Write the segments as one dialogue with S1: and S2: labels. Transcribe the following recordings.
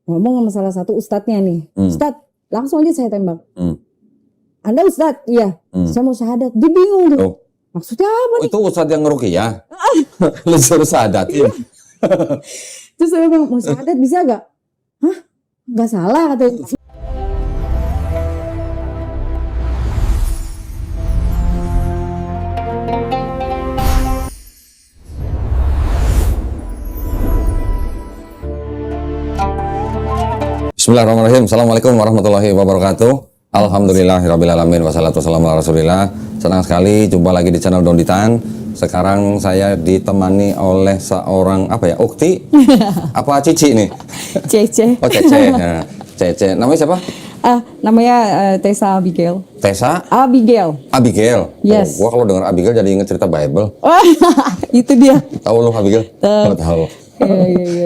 S1: ngomong sama salah satu ustadznya nih. Ustadz, langsung aja saya tembak. Anda ustadz? Iya. Saya mau syahadat. Dia bingung tuh. Maksudnya apa nih?
S2: Itu ustadz yang ngeruqyah. Lu suruh syahadatin.
S1: Terus saya bilang, mau syahadat bisa gak? Hah? Gak salah katanya.
S2: Bismillahirrahmanirrahim. Assalamualaikum warahmatullahi wabarakatuh. Alhamdulillahirrabbilalamin. Wassalatu wassalamu ala rasulillah. Senang sekali jumpa lagi di channel Donditan. Sekarang saya ditemani oleh seorang Ukti? Apa Cici nih?
S1: Cece.
S2: Oh Cece. Nah, Cece. Namanya siapa?
S1: Namanya Tessa Abigail.
S2: Tessa?
S1: Abigail.
S2: Abigail.
S1: Yes.
S2: Gua kalau dengar Abigail jadi inget cerita Bible.
S1: Itu dia.
S2: Tahu lu Abigail? Tahu.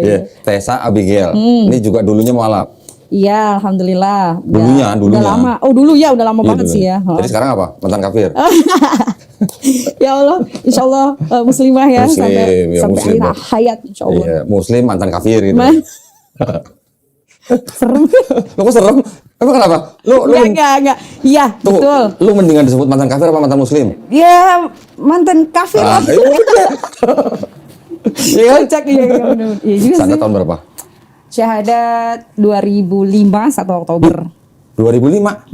S2: Iya. Tessa Abigail. Ini juga dulunya mualaf.
S1: Iya, alhamdulillah.
S2: Dulunya.
S1: Udah lama. Oh dulu ya, udah lama banget sih ya.
S2: Jadi sekarang apa? Mantan kafir?
S1: Ya Allah, insya Allah muslimah ya.
S2: Muslim,
S1: sampai akhir hayat insya Allah.
S2: Iya, muslim mantan kafir gitu.
S1: Serem.
S2: Lu kok serem? Emang kenapa? Lu
S1: Enggak. Iya,
S2: tuh,
S1: betul.
S2: Lu mendingan disebut mantan kafir apa mantan muslim?
S1: Ya, mantan kafir.
S2: Iya.
S1: Kocak iya benar. Iya juga
S2: Sana
S1: sih.
S2: tahun berapa?
S1: Syahadat 2005 1 Oktober.
S2: 2005?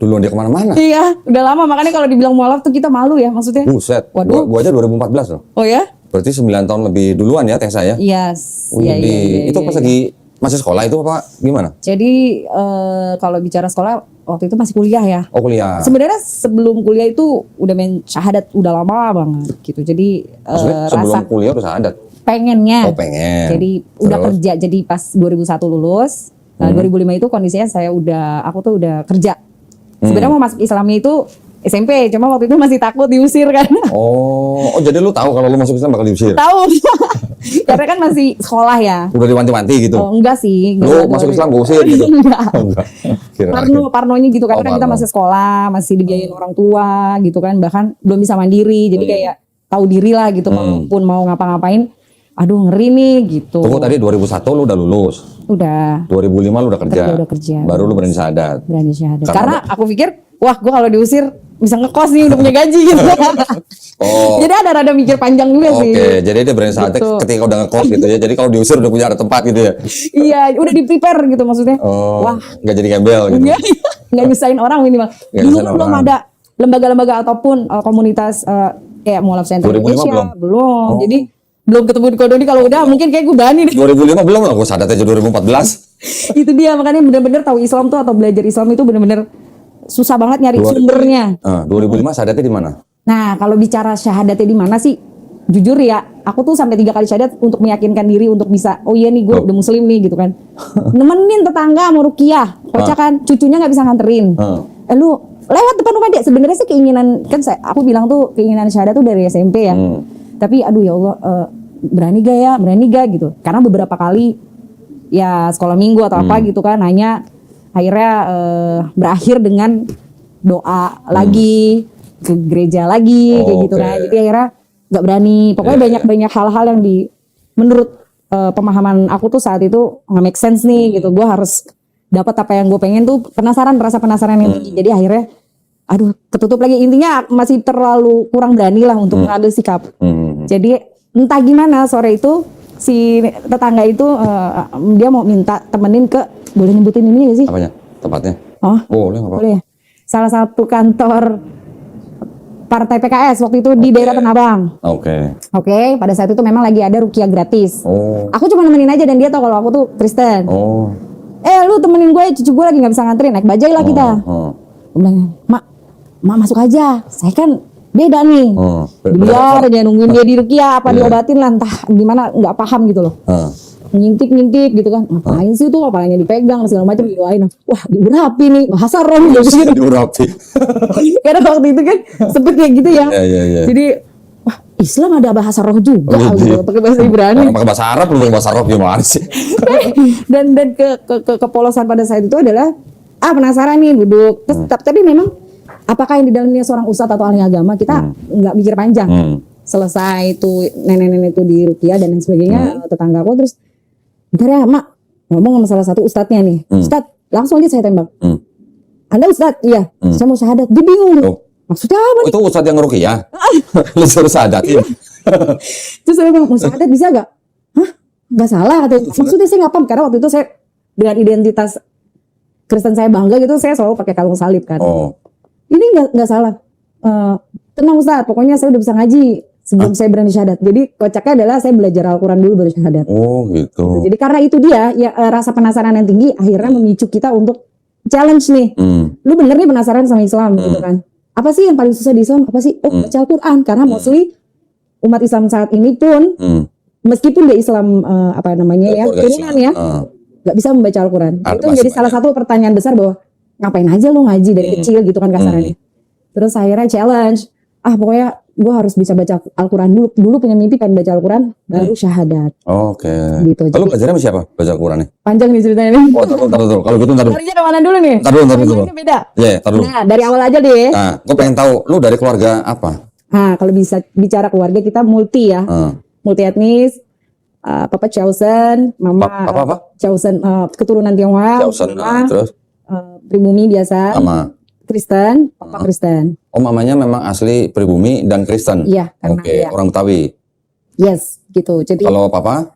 S2: Duluan dia kemana-mana.
S1: Iya, udah lama makanya kalau dibilang mualaf tuh kita malu ya maksudnya.
S2: Buset.
S1: Waduh.
S2: Gua aja 2014 loh.
S1: Oh ya?
S2: Berarti 9 tahun lebih duluan ya Tessa ya?
S1: Yes.
S2: Iya. Itu pas lagi masih sekolah itu apa gimana?
S1: Jadi kalau bicara sekolah waktu itu masih kuliah ya.
S2: Oh kuliah.
S1: Sebenarnya sebelum kuliah itu udah main syahadat udah lama banget gitu. Jadi
S2: Maksudnya sebelum
S1: rasa
S2: kuliah udah syahadat?
S1: pengennya.
S2: Oh pengen.
S1: Jadi udah
S2: Terus?
S1: kerja. Jadi pas 2001 lulus, 2005 itu kondisinya aku tuh udah kerja. Sebenarnya mau masuk Islamnya itu SMP, cuma waktu itu masih takut diusir kan.
S2: Oh jadi lu tahu kalau lu masuk Islam bakal diusir?
S1: Tahu. Karena kan masih sekolah ya.
S2: Udah diwanti-wanti gitu?
S1: Oh, enggak sih.
S2: Lu masuk Islam gue usir gitu?
S1: Enggak.
S2: Enggak.
S1: Parnonya gitu karena kan kita
S2: parno.
S1: masih sekolah, masih dibiayain orang tua gitu kan, bahkan belum bisa mandiri. Jadi kayak tahu diri lah gitu, walaupun mau ngapa-ngapain, aduh ngeri nih gitu.
S2: Tunggu tadi 2001 lu udah lulus.
S1: Udah.
S2: 2005 lu udah kerja.
S1: Udah kerja.
S2: Baru lu berani syahadat.
S1: Berani syahadat.
S2: Karena
S1: Karena aku pikir, wah gue kalau diusir bisa ngekos nih udah punya gaji gitu.
S2: Oh.
S1: Jadi ada rada mikir panjang juga sih.
S2: Oke, jadi dia berani syahadat
S1: Gitu.
S2: ketika udah ngekos gitu ya. Jadi kalau diusir udah punya ada tempat gitu ya.
S1: Iya, udah di prepare gitu maksudnya.
S2: Oh.
S1: Wah,
S2: Nggak jadi gembel gitu.
S1: nggak nyusahin orang minimal.
S2: Nggak
S1: Dulu
S2: nyusahin
S1: kan belum
S2: orang.
S1: ada lembaga-lembaga ataupun komunitas kayak Mualaf Center
S2: 2005
S1: Indonesia.
S2: belum? Oh.
S1: Jadi belum ketemu di Kodoni. Kalau udah mungkin kayak gue berani deh.
S2: 2005 belum lah, gue syahadat aja 2014.
S1: Itu dia makanya bener-bener tahu Islam tuh atau belajar Islam itu bener-bener susah banget nyari sumbernya.
S2: 2005 syahadatnya di mana?
S1: Nah kalau bicara syahadatnya di mana sih? Jujur ya, aku tuh sampai 3 kali syahadat untuk meyakinkan diri untuk bisa, oh iya nih gue udah muslim nih gitu kan. Nemenin tetangga mau ruqyah, kocak kan, cucunya nggak bisa nganterin. Lu lewat depan rumah dia. Sebenarnya sih keinginan kan aku bilang tuh keinginan syahadat tuh dari SMP ya. Tapi aduh ya Allah, berani gak gitu. Karena beberapa kali ya sekolah minggu atau apa gitu kan nanya, akhirnya berakhir dengan doa lagi ke gereja lagi kayak gitu kan. Jadi akhirnya nggak berani. Pokoknya banyak hal-hal yang menurut pemahaman aku tuh saat itu nggak make sense nih gitu. Gue harus dapat apa yang gue pengen tuh, rasa penasaran yang tinggi. Jadi akhirnya aduh ketutup lagi, intinya masih terlalu kurang berani lah untuk mengambil sikap. Jadi entah gimana sore itu si tetangga itu dia mau minta temenin ke, boleh nyebutin ini gak sih?
S2: Apanya? Tempatnya?
S1: Oh,
S2: Boleh nggak apa?
S1: boleh ya. Salah satu kantor partai PKS waktu itu di daerah Tanah Abang. Oke, pada saat itu memang lagi ada ruqyah gratis. Aku cuma nemenin aja dan dia tahu kalau aku tuh Kristen. Lu temenin gue, cucu gue lagi nggak bisa nganterin, naik bajai lah kita. Gue bilang, mak masuk aja, saya kan beda nih. Biar aja nungguin dia di ruqyah apa diobatin lah, entah gimana, nggak paham gitu loh. Ngintip gitu kan, ngapain sih tuh, apalagi dipegang segala macam, didoain. Wah diurapi nih, bahasa roh gitu.
S2: Diurapi.
S1: Karena waktu itu kan sempet kayak gitu ya.
S2: Iya.
S1: Jadi wah Islam ada bahasa roh juga gitu, pakai bahasa Ibrani.
S2: Pakai bahasa Arab lu pakai bahasa Arab gimana sih?
S1: dan kepolosan pada saat itu adalah penasaran nih duduk. Terus tapi memang apakah yang di dalamnya seorang ustadz atau ahli agama, kita nggak mikir panjang. Selesai itu nenek-nenek itu di ruqyah dan lain sebagainya, tetanggaku terus, bentar ya mak, ngomong sama salah satu ustadznya nih. Ustadz, langsung aja saya tembak. Anda ustadz? Iya. Saya mau syahadat. Dia bingung.
S2: Oh.
S1: Maksudnya apa nih?
S2: Itu ustadz yang ngeruqyah. Lu suruh syahadatin.
S1: Terus saya bilang, mau syahadat bisa gak? Hah? Gak salah. Maksudnya saya gak paham. Karena waktu itu saya dengan identitas Kristen saya bangga gitu, saya selalu pakai kalung salib kan.
S2: Oh.
S1: Ini gak salah. Tenang Ustaz, pokoknya saya udah bisa ngaji sebelum saya berani syahadat. Jadi kocaknya adalah saya belajar Al-Quran dulu baru syahadat.
S2: Oh gitu.
S1: Jadi karena itu dia, ya rasa penasaran yang tinggi akhirnya memicu kita untuk challenge nih. Lu bener nih penasaran sama Islam gitu kan. Apa sih yang paling susah di Islam? Apa sih? Oh, baca Al-Quran. Karena mostly umat Islam saat ini pun meskipun dia Islam apa namanya ya, turunan ya, gak bisa membaca Al-Quran. Itu menjadi salah satu pertanyaan besar bahwa ngapain aja lu ngaji dari kecil gitu kan kasarannya. Terus akhirnya challenge, pokoknya gue harus bisa baca Al-Quran dulu. Dulu punya mimpi pengen baca Al-Quran, baru syahadat.
S2: Oke.
S1: Gitu.
S2: Lalu belajarnya sama siapa baca Al-Quran nih?
S1: Panjang nih ceritanya nih.
S2: Oh, taruh. Kalau gitu taruh.
S1: Larinya kemana dulu nih?
S2: Taruh.
S1: Ini beda.
S2: Iya, taruh.
S1: Nah, dari awal aja deh.
S2: Nah, gue pengen tahu, lu dari keluarga apa?
S1: Nah, kalau bisa bicara keluarga kita multi ya. Multi etnis. Papa Chosen, mama
S2: apa?
S1: Chosen, keturunan Tionghoa.
S2: Chosen, terus?
S1: Pribumi biasa.
S2: Sama.
S1: Kristen, papa Kristen.
S2: Oh, mamanya memang asli pribumi dan Kristen.
S1: Iya,
S2: Oke, orang Betawi.
S1: Yes, gitu. Jadi
S2: kalau papa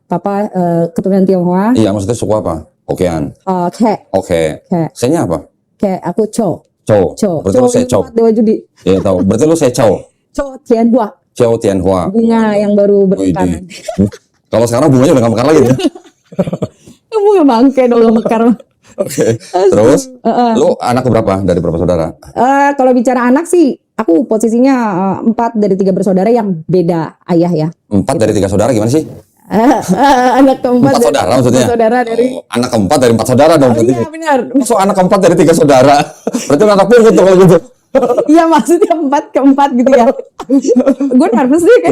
S1: keturunan Tionghoa.
S2: Iya, maksudnya suku apa? Hokkien.
S1: Kek.
S2: Oke. Saya apa?
S1: Kek, aku Cho.
S2: Berarti lu Seco.
S1: Dewa judi.
S2: Iya tahu. Berarti lu Seco.
S1: Cho Tianhua.
S2: Cho Tianhua.
S1: Bunga yang baru bermekar.
S2: Kalau sekarang bunganya udah gak mekar lagi ya?
S1: Bunga bangke dulu mekar.
S2: Oke. Terus, lu anak berapa dari berapa saudara?
S1: Kalau bicara anak sih, aku posisinya 4 dari 3 bersaudara yang beda ayah ya.
S2: 4 dari 3 saudara gimana sih?
S1: Anak keempat
S2: 4 saudara maksudnya?
S1: 4 saudara dari.
S2: Anak keempat dari 4 saudara dong berarti.
S1: Iya benar.
S2: So anak keempat dari 3 saudara. Berarti anak pungut tuh kalau gitu.
S1: Iya maksudnya 4 keempat gitu ya. Gue nervous sih kan.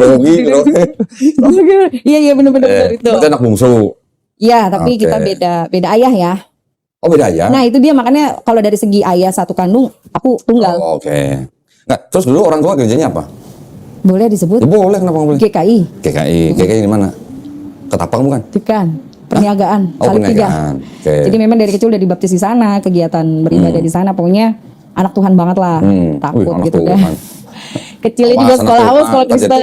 S1: Iya benar-benar itu.
S2: Berarti anak bungsu.
S1: Iya tapi kita beda ayah ya.
S2: Oh beda ayah.
S1: Nah itu dia makanya kalau dari segi ayah satu kandung, aku tunggal.
S2: Oh, oke. Nah terus dulu orang tua kerjanya apa?
S1: Boleh disebut?
S2: Ya, boleh, kenapa nggak boleh?
S1: GKI.
S2: GKI di mana? Ketapang bukan?
S1: Bukan. Perniagaan.
S2: Oh, perniagaan. Okay.
S1: Jadi memang dari kecil udah dibaptis di sana, kegiatan beribadah di sana. Pokoknya anak Tuhan banget lah. Takut gitu kan. Kecilnya juga sekolah Kristen.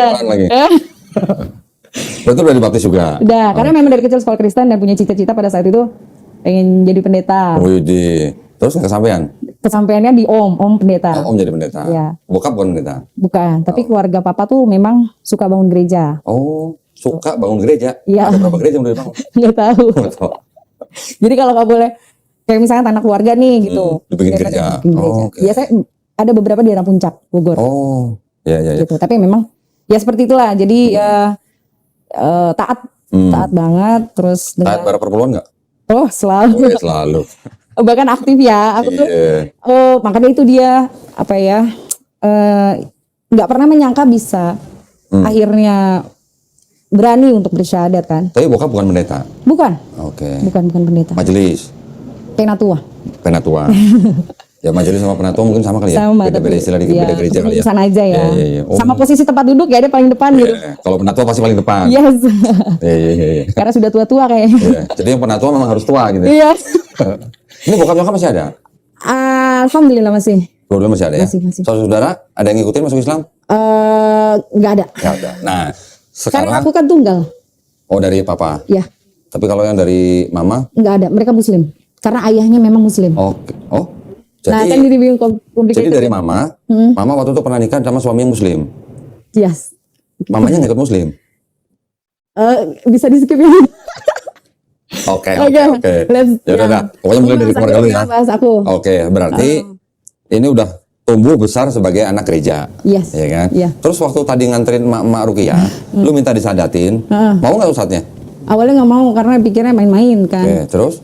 S2: Berarti udah dibaptis juga?
S1: Udah, karena memang dari kecil sekolah Kristen dan punya cita-cita pada saat itu pengen jadi pendeta.
S2: Widih. Terus kesampaian?
S1: Kesampaiannya di om pendeta.
S2: Oh, om jadi pendeta.
S1: Iya.
S2: Bokap bukan pendeta?
S1: Bukan, tapi keluarga papa tuh memang suka bangun gereja.
S2: Oh, suka bangun gereja?
S1: Iya.
S2: Ada berapa gereja yang udah dibangun?
S1: Nggak tahu. Jadi kalau nggak boleh, kayak misalnya tanah keluarga nih gitu.
S2: Dibikin gereja.
S1: Oh, okay. Biasanya ada beberapa di daerah Puncak, Bogor.
S2: Oh, iya.
S1: Gitu. Tapi memang ya seperti itulah. Jadi taat banget. Terus
S2: taat pada perpuluhan nggak?
S1: Oh selalu.
S2: Oh, ya, selalu.
S1: Bahkan aktif ya. Aku tuh. Oh makanya itu dia apa ya? Nggak pernah menyangka bisa akhirnya berani untuk bersyahadat kan.
S2: Tapi bokap bukan pendeta?
S1: Bukan.
S2: Oke.
S1: Bukan pendeta.
S2: Majelis?
S1: Penatua.
S2: Ya majelis sama penatua mungkin sama kali ya?
S1: Sama,
S2: beda istilah dikit, beda gereja kali ya?
S1: Sana aja ya.
S2: Iya. Oh.
S1: Sama posisi tempat duduk ya, dia paling depan gitu.
S2: Kalau penatua pasti paling depan.
S1: Yes.
S2: Iya.
S1: Karena sudah tua-tua kayaknya.
S2: Iya. Jadi yang penatua memang harus tua gitu.
S1: Iya.
S2: Ini bokap nyokap masih ada?
S1: Alhamdulillah masih.
S2: Dua-dua masih ada ya?
S1: Masih.
S2: Saudara ada yang ngikutin masuk Islam?
S1: Nggak ada.
S2: Nggak ada. Nah, sekarang.
S1: Karena aku kan tunggal.
S2: Oh dari papa?
S1: Iya.
S2: Tapi kalau yang dari mama?
S1: Nggak ada. Mereka Muslim. Karena ayahnya memang Muslim.
S2: Oke. Oh.
S1: Jadi, kan jadi bingung komplikated.
S2: Jadi dari mama, mama waktu itu pernah nikah sama suami yang Muslim.
S1: Yes.
S2: Mamanya nggak ikut Muslim.
S1: Bisa di skip ini.
S2: Oke.
S1: Ya
S2: udah. Pokoknya mulai dari keluarga lu ya. Oke, berarti ini udah tumbuh besar sebagai anak gereja.
S1: Yes.
S2: Ya kan?
S1: Yeah.
S2: Terus waktu tadi nganterin mak Ruqyah, lu minta disadatin, mau nggak ustadznya?
S1: Awalnya nggak mau karena pikirnya main-main kan.
S2: Oke, terus?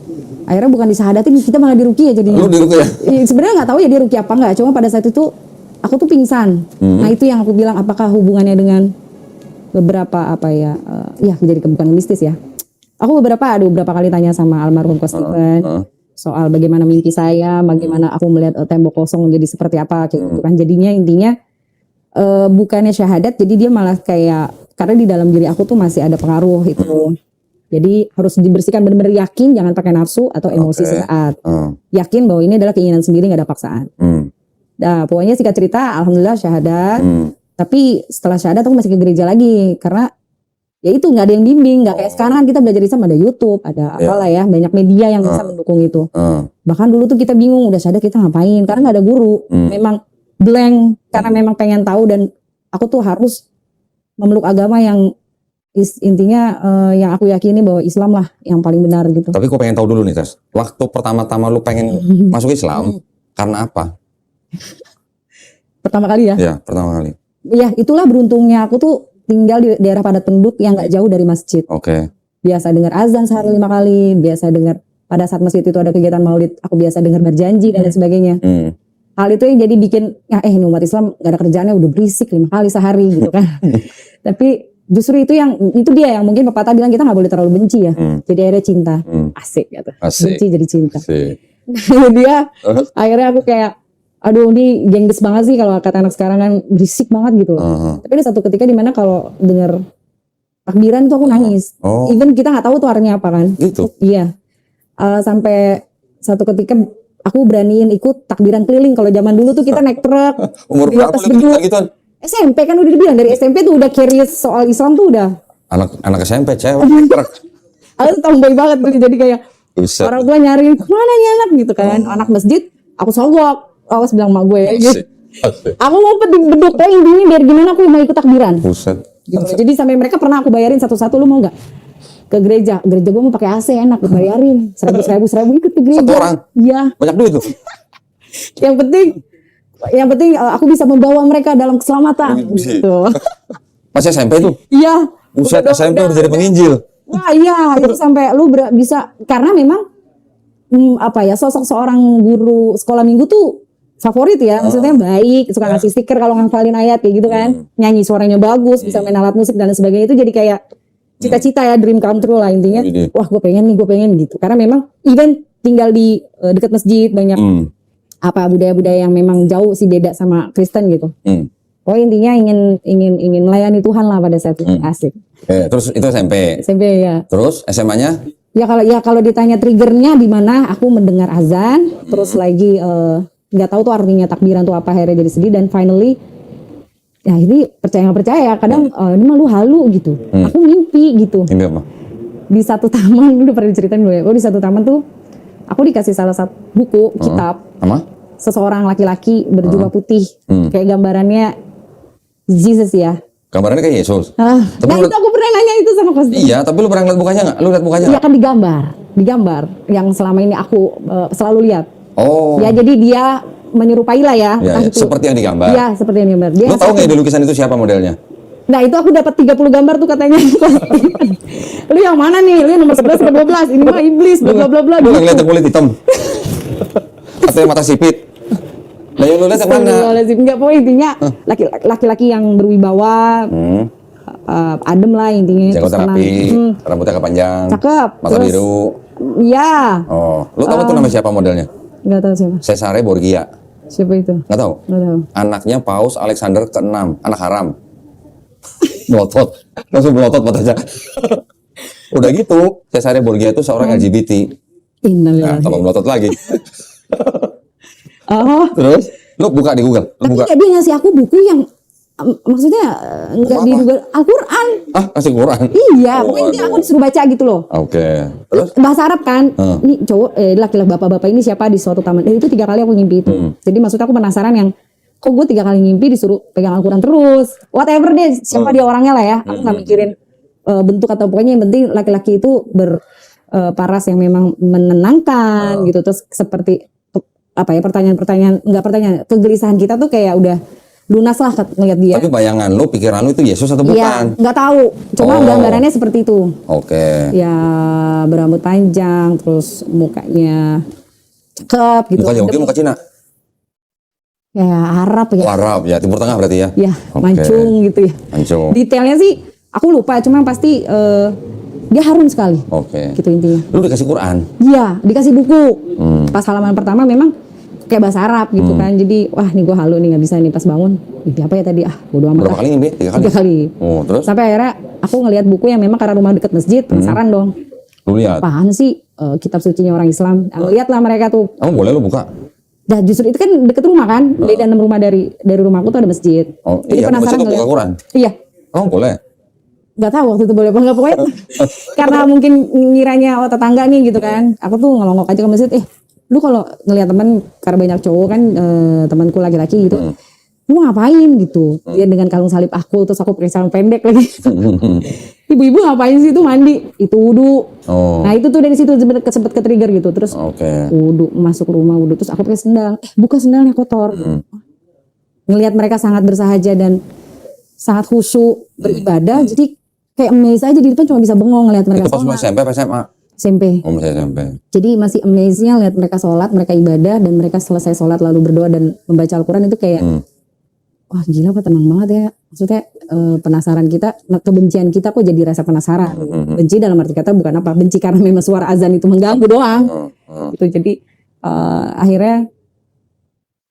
S1: Akhirnya bukan disahadatin, kita malah diruqyah jadinya.
S2: Lu diruqyah?
S1: Sebenarnya nggak tahu ya diruqyah apa nggak. Cuma pada saat itu aku tuh pingsan. Nah itu yang aku bilang, apakah hubungannya dengan beberapa apa ya? Ya jadi bukan mistis ya. Aku ada beberapa kali tanya sama almarhum Coach Stephen soal bagaimana mimpi saya, bagaimana aku melihat tembok kosong jadi seperti apa gitu kan. Jadinya intinya bukannya syahadat, jadi dia malah kayak karena di dalam diri aku tuh masih ada pengaruh itu. Jadi harus dibersihkan, benar-benar yakin, jangan pakai nafsu atau emosi
S2: Oke.
S1: sesaat.
S2: Hmm.
S1: Yakin bahwa ini adalah keinginan sendiri, nggak ada paksaan. Nah, pokoknya singkat cerita, alhamdulillah syahadat. Tapi setelah syahadat aku masih ke gereja lagi karena ya itu nggak ada yang bimbing, nggak kayak sekarang kan kita belajar Islam ada YouTube, ada apalah ya, banyak media yang bisa mendukung itu. Bahkan dulu tuh kita bingung, udah syahadat kita ngapain? Karena nggak ada guru. Memang blank karena memang pengen tahu, dan aku tuh harus memeluk agama yang intinya yang aku yakini bahwa Islam lah yang paling benar gitu.
S2: Tapi gue pengen tahu dulu nih, Tes. Waktu pertama-tama lu pengen masuk Islam, karena apa?
S1: Pertama kali ya?
S2: Ya, pertama kali.
S1: Ya itulah beruntungnya aku tuh tinggal di daerah padat penduduk yang nggak jauh dari masjid.
S2: Oke.
S1: Biasa dengar azan sehari 5 kali, biasa dengar pada saat masjid itu ada kegiatan maulid, aku biasa dengar berjanji dan lain sebagainya. Hal itu yang jadi bikin, ya ini umat Islam gak ada kerjaannya udah berisik 5 kali sehari gitu kan. Tapi justru itu dia yang mungkin pepatah bilang kita nggak boleh terlalu benci ya. Jadi akhirnya cinta. Asik gitu.
S2: Asik.
S1: Benci jadi cinta.
S2: Asik.
S1: Dia akhirnya aku kayak aduh ini gengges banget sih kalau kata anak sekarang kan, berisik banget gitu loh. Tapi ada satu ketika dimana kalau denger takbiran itu aku nangis. Even kita nggak tahu tuh artinya apa kan.
S2: Gitu.
S1: Iya. Sampai satu ketika aku beraniin ikut takbiran keliling. Kalau zaman dulu tuh kita naik truk
S2: Umur
S1: di
S2: berapa
S1: atas
S2: lu
S1: beduk.
S2: gitu?
S1: SMP kan udah dibilang dari SMP tuh udah curious soal Islam tuh udah.
S2: Anak SMP cewek.
S1: Aku tomboy banget tuh, jadi kayak
S2: Buset.
S1: orang tua nyari mana nih anak gitu kan. Anak masjid aku sogok. Awas bilang mak gue gitu.
S2: Asik.
S1: Aku ngumpet di beduk ini biar gimana aku mau ikut takbiran.
S2: Buset.
S1: Gitu. Jadi sampai mereka pernah aku bayarin satu-satu, lu mau nggak ke gereja gue mau pakai AC enak, bayarin 1.000 ikut ke gereja.
S2: Satu orang?
S1: Iya.
S2: Banyak duit tuh.
S1: yang penting aku bisa membawa mereka dalam keselamatan gitu.
S2: Masih SMP tuh?
S1: Iya.
S2: Buset, SMP udah jadi penginjil.
S1: Wah iya, itu sampai lu bisa, karena memang sosok seorang guru sekolah minggu tuh favorit ya, maksudnya baik, suka ngasih stiker kalau ngafalin ayat kayak gitu kan, nyanyi suaranya bagus, bisa main alat musik dan lain sebagainya. Itu jadi kayak cita-cita ya, dream come true lah intinya. Wah gue pengen gitu, karena memang even tinggal di dekat masjid banyak budaya-budaya yang memang jauh sih beda sama Kristen gitu. Oh intinya ingin melayani Tuhan lah pada saat itu. Asik.
S2: Terus itu SMP.
S1: SMP ya.
S2: Terus SMA-nya?
S1: Ya kalau ditanya triggernya di mana, aku mendengar azan, terus lagi nggak tahu tuh artinya takbiran tuh apa, akhirnya jadi sedih, dan finally ya ini percaya nggak percaya kadang ini mah lu halu gitu. Aku mimpi gitu.
S2: Mimpi apa?
S1: Di satu taman, udah pernah diceritain dulu ya. Di satu taman tuh aku dikasih salah satu buku kitab.
S2: Sama?
S1: Seseorang laki-laki berjubah putih, kayak gambarannya Jesus ya.
S2: Gambarannya kayak Yesus.
S1: Nah itu aku pernah nanya itu sama Coach.
S2: Iya, tapi lu pernah lihat mukanya nggak? Lu lihat mukanya
S1: Iya kan digambar yang selama ini aku selalu lihat.
S2: Oh.
S1: Ya jadi dia menyerupai lah ya.
S2: Ya,
S1: Itu.
S2: seperti yang digambar.
S1: Iya seperti yang digambar.
S2: Lu tahu nggak di lukisan itu siapa modelnya?
S1: Nah itu aku dapat 30 gambar tuh katanya. Lu yang mana nih? Lu yang nomor 11 atau 12? Ini mah iblis, bla bla bla.
S2: Lu nggak ngeliat yang kulit hitam? Atau yang mata sipit? Nah yang lu lihat yang mana?
S1: Enggak, pokoknya intinya laki-laki yang berwibawa, adem lah intinya.
S2: Janggut
S1: terus
S2: rapi,
S1: tenang.
S2: rambutnya agak panjang,
S1: Cakep.
S2: mata
S1: Terus,
S2: biru.
S1: Iya.
S2: Oh, lu tahu tuh nama siapa modelnya?
S1: Enggak tahu siapa.
S2: Cesare Borgia.
S1: Siapa itu?
S2: Nggak tahu?
S1: Nggak tahu.
S2: Anaknya Paus Alexander ke-6, anak haram. Melotot, langsung melotot matanya. Udah gitu, Cesare Borgia itu seorang LGBT. Nah,
S1: Innalillahi.
S2: tambah melotot lagi.
S1: Oh.
S2: Terus, lu buka di Google. Lu
S1: Tapi
S2: buka.
S1: dia ngasih aku buku yang maksudnya enggak di Google, Al-Quran.
S2: Ah, kasih Quran.
S1: Iya,
S2: Oh,
S1: pokoknya aku
S2: aduh.
S1: disuruh baca gitu loh.
S2: Oke. Terus?
S1: Bahasa Arab kan, ini cowok, laki-laki bapak-bapak ini siapa di suatu taman. Itu 3 kali aku ngimpi itu. Jadi maksudnya aku penasaran yang, kok gue 3 kali ngimpi disuruh pegang Al-Quran terus. Whatever deh, siapa dia orangnya lah ya. Aku gak mikirin bentuk atau pokoknya yang penting laki-laki itu berparas yang memang menenangkan gitu. Terus seperti pertanyaan-pertanyaan, kegelisahan kita tuh kayak udah lunas lah ngeliat dia.
S2: Tapi bayangan lu, pikiran lu itu Yesus atau bukan?
S1: Iya, nggak tahu. Cuma gambarannya seperti itu.
S2: Oke.
S1: Ya berambut panjang, terus mukanya cakep gitu.
S2: Mukanya mungkin muka Cina?
S1: Ya Arab ya.
S2: Oh, Arab ya, Timur Tengah berarti ya?
S1: Ya,
S2: Oke.
S1: mancung gitu ya.
S2: Mancung.
S1: Detailnya sih aku lupa, cuma pasti dia harum sekali.
S2: Oke.
S1: Gitu intinya.
S2: Lu dikasih Quran?
S1: Iya, dikasih buku. Pas halaman pertama memang kayak bahasa Arab gitu kan. Jadi wah nih gue halu nih nggak bisa nih pas bangun. Mimpi apa ya tadi? Bodo amat.
S2: Berapa kali mimpi? 3 kali?
S1: 3 kali.
S2: Oh, terus?
S1: Sampai akhirnya aku ngelihat buku yang memang karena rumah deket masjid, penasaran dong.
S2: Lu lihat?
S1: Apaan sih kitab sucinya orang Islam? Lihatlah mereka tuh.
S2: Kamu boleh lu buka?
S1: Nah justru itu kan deket rumah kan, beda 6 rumah dari rumahku tuh ada masjid.
S2: Oh,
S1: Jadi
S2: iya, masjid lu buka
S1: ngeliat.
S2: Quran?
S1: Iya.
S2: Kamu boleh?
S1: Nggak tahu waktu itu boleh apa enggak pokoknya karena mungkin ngiranya tetangga nih gitu kan. Aku tuh ngelongok aja ke masjid, lu kalau ngelihat teman karena banyak cowok kan temanku laki-laki gitu. Lu ngapain gitu? Dia dengan kalung salib aku terus aku pakai sarung pendek lagi. Ibu-ibu ngapain sih itu mandi? Itu wudu.
S2: Oh.
S1: Nah, itu tuh dari situ sempat ke trigger gitu. Terus
S2: Oke.
S1: wudu masuk rumah wudu terus aku pakai sendal. Buka sendalnya kotor. Ngelihat mereka sangat bersahaja dan sangat khusyuk beribadah jadi kayak amazed aja di depan cuma bisa bengong ngelihat mereka
S2: Itu pas
S1: sholat.
S2: SMP apa SMA?
S1: SMP.
S2: Oh, masih SMP.
S1: Jadi masih amazed-nya lihat mereka sholat, mereka ibadah dan mereka selesai sholat lalu berdoa dan membaca Al-Quran itu kayak wah gila apa tenang banget ya. Maksudnya penasaran kita, kebencian kita kok jadi rasa penasaran. Benci dalam arti kata bukan apa, benci karena memang suara azan itu mengganggu doang. Gitu jadi akhirnya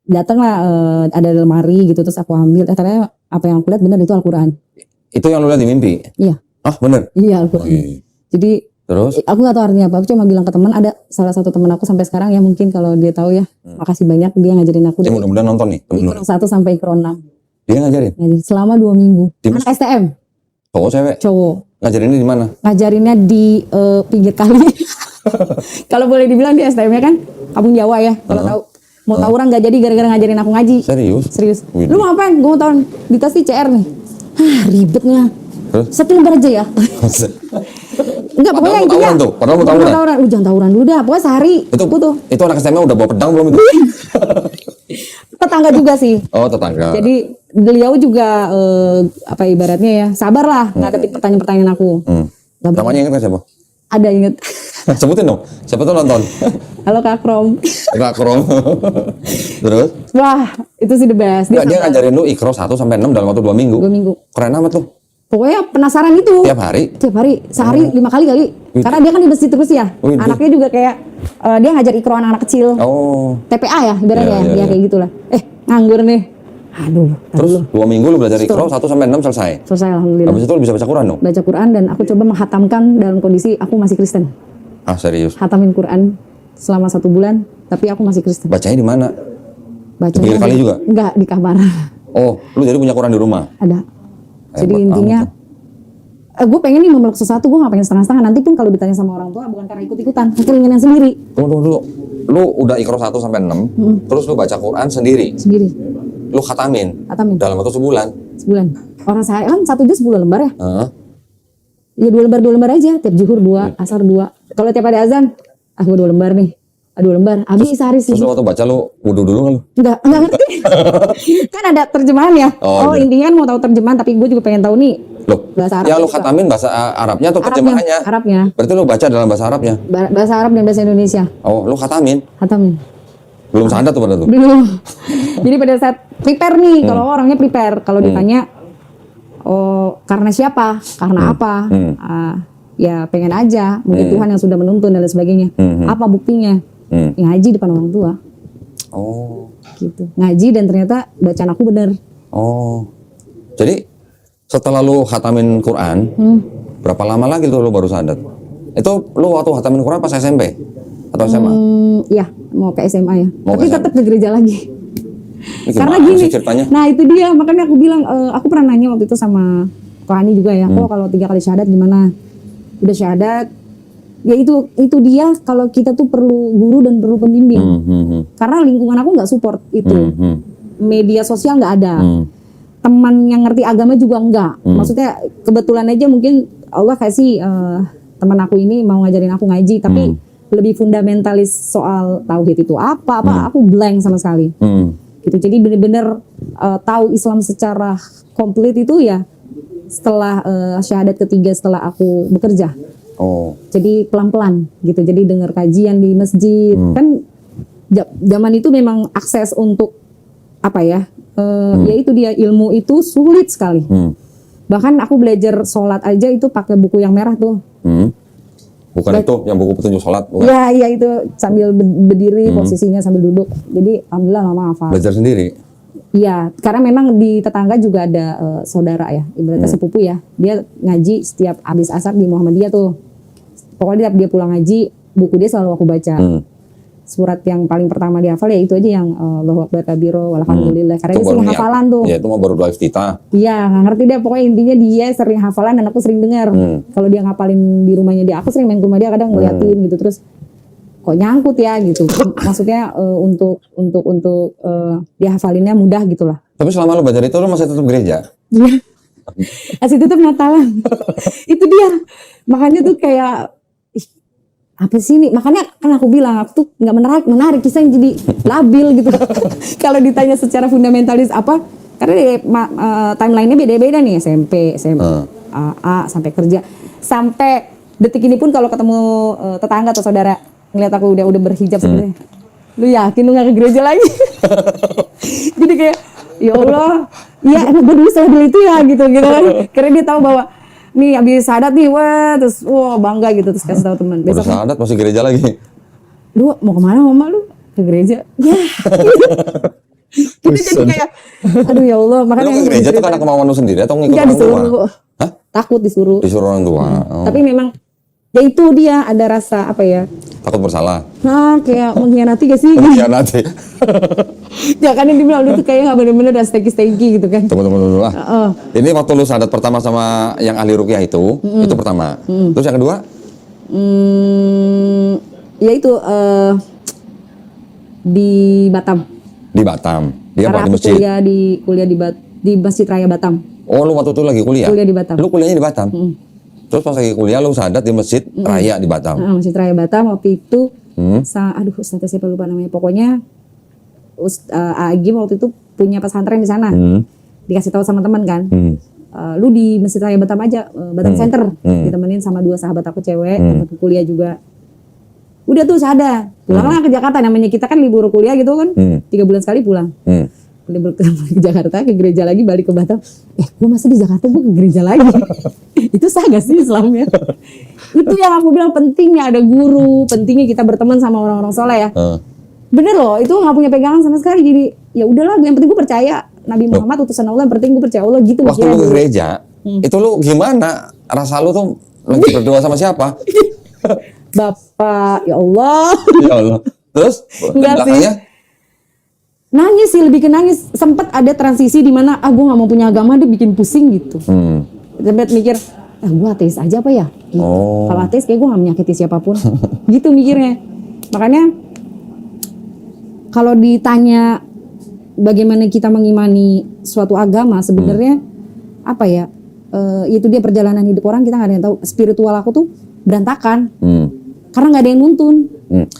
S1: datanglah ada lemari gitu terus aku ambil ternyata apa yang aku lihat benar itu Al-Quran.
S2: Itu yang lu lihat di mimpi?
S1: Iya.
S2: Ah, bener?
S1: Iya Al-Quran. Jadi
S2: Terus?
S1: aku gak tahu artinya apa. Aku cuma bilang ke teman ada salah satu teman aku sampai sekarang ya mungkin kalau dia tahu ya. Makasih banyak dia ngajarin aku
S2: Ya,
S1: dari
S2: mudah-mudahan nonton nih.
S1: Ikro 1 sampai Ikro 6.
S2: Dia ngajarin?
S1: Ngajarin selama 2 minggu.
S2: Di
S1: Anak STM,
S2: Cowok cewek?
S1: cowok.
S2: Ngajarinnya di mana?
S1: Ngajarinnya di pinggir kali. Kalau boleh dibilang di STM-nya kan kampung Jawa ya. Kalau tahu mau tawuran gak jadi gara-gara ngajarin aku ngaji.
S2: Serius?
S1: Serius.
S2: Wih.
S1: Lu mau ngapain? Gue mau tahun dikasih CR nih. Ribetnya.
S2: Terus?
S1: 1 lembar aja ya. Enggak, pokoknya
S2: Padahal mau
S1: intinya.
S2: tawuran tuh, padahal mau tawuran.
S1: Lu jangan tawuran dulu dah. Pokoknya sehari.
S2: Itu anak SMA udah bawa pedang belum itu?
S1: Tetangga juga sih.
S2: Oh, tetangga.
S1: Jadi beliau juga apa ibaratnya ya sabar lah ngadepin pertanyaan-pertanyaan aku. Gak berani.
S2: Namanya ingat kan siapa?
S1: Ada inget.
S2: Sebutin dong. Siapa tuh nonton?
S1: Halo Kak Krom.
S2: Kak Krom. Terus?
S1: Wah itu sih the best.
S2: Dia ngajarin lu Iqra 1 sampai 6 dalam waktu 2 minggu.
S1: 2 minggu.
S2: Keren amat tuh.
S1: Pokoknya penasaran itu.
S2: Tiap hari?
S1: Tiap hari. Sehari 5 kali kali. Karena dia kan di masjid terus ya.
S2: Wih,
S1: Anaknya juga kayak dia ngajar Iqra anak-anak kecil.
S2: Oh.
S1: TPA ya ibaratnya
S2: Iya,
S1: ya kayak gitulah. Nganggur nih. Aduh.
S2: Terus 2 minggu lu belajar Iqra 1 sampai 6 selesai.
S1: Selesai alhamdulillah.
S2: Habis itu lu bisa baca Quran dong?
S1: Baca Quran dan aku coba menghatamkan dalam kondisi aku masih Kristen.
S2: Ah, serius?
S1: Hatamin Quran selama 1 bulan, tapi aku masih Kristen.
S2: Bacanya di mana?
S1: Bacanya
S2: pinggir kali juga?
S1: Enggak, di kamar.
S2: Oh, lu jadi punya Quran di rumah?
S1: Ada. Jadi
S2: Hebat
S1: intinya,
S2: amat
S1: gue pengen nih memeluk sesuatu, gue gak pengen setengah-setengah. Nanti pun kalau ditanya sama orang tua, bukan karena ikut-ikutan, keinginan sendiri.
S2: Tunggu dulu. Lu udah Iqra 1 sampai 6, terus lu baca Quran sendiri.
S1: Sendiri,
S2: Lu khatamin
S1: hatamin,
S2: dalam waktu sebulan.
S1: sebulan. Orang saya kan 1 juz 10 lembar ya.
S2: Heeh.
S1: Ya 2 lembar aja, tiap zuhur 2, asar 2. Kalau tiap ada azan, gue 2 lembar nih. 2 lembar, habis sehari sih.
S2: Terus lu waktu baca lu wudu dulu kan lu?
S1: Enggak ngerti. Kan ada terjemahan ya.
S2: Oh, iya.
S1: Intinya kan mau tahu terjemahan, tapi gue juga pengen tahu nih
S2: Loh,
S1: bahasa Arab.
S2: ya lu
S1: juga.
S2: khatamin bahasa Arabnya atau
S1: Arabnya,
S2: terjemahannya?
S1: Arabnya.
S2: Berarti lu baca dalam bahasa Arabnya?
S1: Bahasa Arab dan bahasa Indonesia.
S2: Oh, lu khatamin?
S1: Hatamin.
S2: Belum sadar tuh pada tuh?
S1: Belum. Jadi pada saat prepare nih, kalau orangnya prepare. Kalau ditanya, oh karena siapa? Karena apa? Ya pengen aja. Mungkin Tuhan yang sudah menuntun dan lain sebagainya. Apa buktinya? Ya, ngaji depan orang tua.
S2: Oh.
S1: Gitu. Ngaji dan ternyata bacaan aku bener.
S2: Oh. Jadi setelah lu khatamin Quran, berapa lama lagi tuh lu baru sadar? Itu lu waktu khatamin Quran pas SMP atau SMA?
S1: Ya mau ke SMA ya.
S2: Mau
S1: Tapi
S2: ke
S1: tetap ke gereja lagi.
S2: Ini
S1: Karena
S2: gimana
S1: gini,
S2: sih ceritanya?
S1: nah itu dia makanya aku bilang, aku pernah nanya waktu itu sama Ko Ani juga ya, kok kalau 3 kali syahadat gimana? Udah syahadat, ya itu dia kalau kita tuh perlu guru dan perlu pembimbing. Karena lingkungan aku nggak support itu, media sosial nggak ada, teman yang ngerti agama juga nggak. Maksudnya kebetulan aja mungkin Allah kasih teman aku ini mau ngajarin aku ngaji, tapi lebih fundamentalis soal tauhid itu apa aku blank sama sekali. Gitu. Jadi bener-bener tahu Islam secara komplit itu ya setelah syahadat ketiga setelah aku bekerja.
S2: Oh.
S1: Jadi pelan-pelan gitu. Jadi dengar kajian di masjid. Kan zaman itu memang akses untuk apa ya? Ya itu dia ilmu itu sulit sekali. Bahkan aku belajar sholat aja itu pakai buku yang merah tuh.
S2: Bukan itu yang buku petunjuk sholat, bukan?
S1: Iya itu sambil berdiri posisinya sambil duduk. Jadi alhamdulillah mama hafal.
S2: Belajar sendiri.
S1: Iya, karena memang di tetangga juga ada saudara ya, ibaratnya sepupu ya. Dia ngaji setiap habis asar di Muhammadiyah tuh. Pokoknya dia pulang ngaji, buku dia selalu aku baca. Surat yang paling pertama dihafal ya itu aja yang Allahu Akbar kabiro walhamdulillah. Karena
S2: Itu
S1: dia
S2: baru
S1: sering
S2: niat.
S1: hafalan tuh.
S2: Ya, itu mah baru doa iftitah.
S1: Iya, nggak ngerti deh. Pokoknya intinya dia sering hafalan dan aku sering dengar. Kalau dia ngapalin di rumahnya dia, aku sering main ke rumah dia kadang ngeliatin gitu terus. Kok nyangkut ya gitu. Maksudnya untuk dia hafalinnya mudah gitu lah.
S2: Tapi selama lu belajar itu lu masih tetap gereja?
S1: Iya. Masih tetap Natalan. Itu dia. Makanya tuh kayak apa sih ini? Makanya kan aku bilang aku tuh nggak menarik kisah yang jadi labil gitu. Kalau ditanya secara fundamentalis apa? Karena timelinenya beda-beda nih SMP, SMA, sampai kerja, sampai detik ini pun kalau ketemu tetangga atau saudara ngeliat aku udah berhijab sebenarnya, lu yakin lu nggak ke gereja lagi? Jadi kayak ya Allah, ya emang gue dulu salah dulu itu ya gitu kan. Karena dia tahu bahwa nih habis sadat nih, wah terus wah bangga gitu terus kasih tahu teman.
S2: Udah
S1: Besok
S2: sadat masih gereja lagi.
S1: lu mau kemana mama lu? Ke gereja. Ya. Kita jadi kayak aduh ya Allah, makanya
S2: Lu ke gereja tuh karena kemauan lu sendiri atau ngikut
S1: enggak
S2: orang tua?
S1: disuruh.
S2: Hah?
S1: Takut disuruh.
S2: Disuruh orang tua. Oh.
S1: Tapi memang ya itu dia ada rasa apa ya?
S2: Takut bersalah.
S1: Nah, kayak mengkhianati gak sih?
S2: Nanti.
S1: Ya kan yang dibilang lu tuh kayak gak bener-bener udah steki-steki gitu kan.
S2: Tunggu dulu lah. Ini waktu lu sadat pertama sama yang ahli ruqyah itu pertama. Terus yang kedua?
S1: Ya itu di Batam.
S2: Di Batam. Iya,
S1: Karena
S2: Pak, di
S1: aku
S2: masjid.
S1: kuliah di Masjid Raya Batam.
S2: Oh, lu waktu itu lagi kuliah?
S1: Kuliah di Batam.
S2: Lu kuliahnya di Batam? Terus pas lagi kuliah lu sadat di Masjid Raya di Batam?
S1: Masjid Raya Batam waktu itu aduh Ustaznya siapa lupa namanya. Pokoknya Agim waktu itu punya pesantren di sana. Dikasih tahu sama teman kan. Lu di Masjid Raya Batam aja, Batam Center. Ditemenin sama 2 sahabat aku cewek, yang satu kuliah juga. Udah tuh sadar, pulanglah ke Jakarta. Namanya kita kan libur kuliah gitu kan, 3 bulan sekali pulang. Libur ke Jakarta, ke gereja lagi, balik ke Batam. Gue masa di Jakarta gue ke gereja lagi. Itu sah gak sih Islamnya? Itu yang aku bilang pentingnya ada guru, pentingnya kita berteman sama orang-orang soleh ya. Bener loh, itu nggak punya pegangan sama sekali. Jadi ya udahlah, yang penting gue percaya Nabi Muhammad utusan Allah, yang penting gue percaya Allah gitu.
S2: Waktu lu ke gereja, itu lu gimana? Rasa lu tuh lagi berdoa sama siapa?
S1: Bapak, ya Allah.
S2: Ya Allah. Terus
S1: Enggak sih. Nangis sih, lebih ke nangis. Sempat ada transisi di mana gue nggak mau punya agama, dia bikin pusing gitu. Sempat mikir, gue ateis aja apa ya? Gitu. Kalau ateis kayak gue nggak menyakiti siapapun. Gitu mikirnya. Makanya kalau ditanya bagaimana kita mengimani suatu agama, sebenarnya apa ya? Itu dia perjalanan hidup orang, kita nggak ada yang tahu. Spiritual aku tuh berantakan. Karena nggak ada yang nuntun.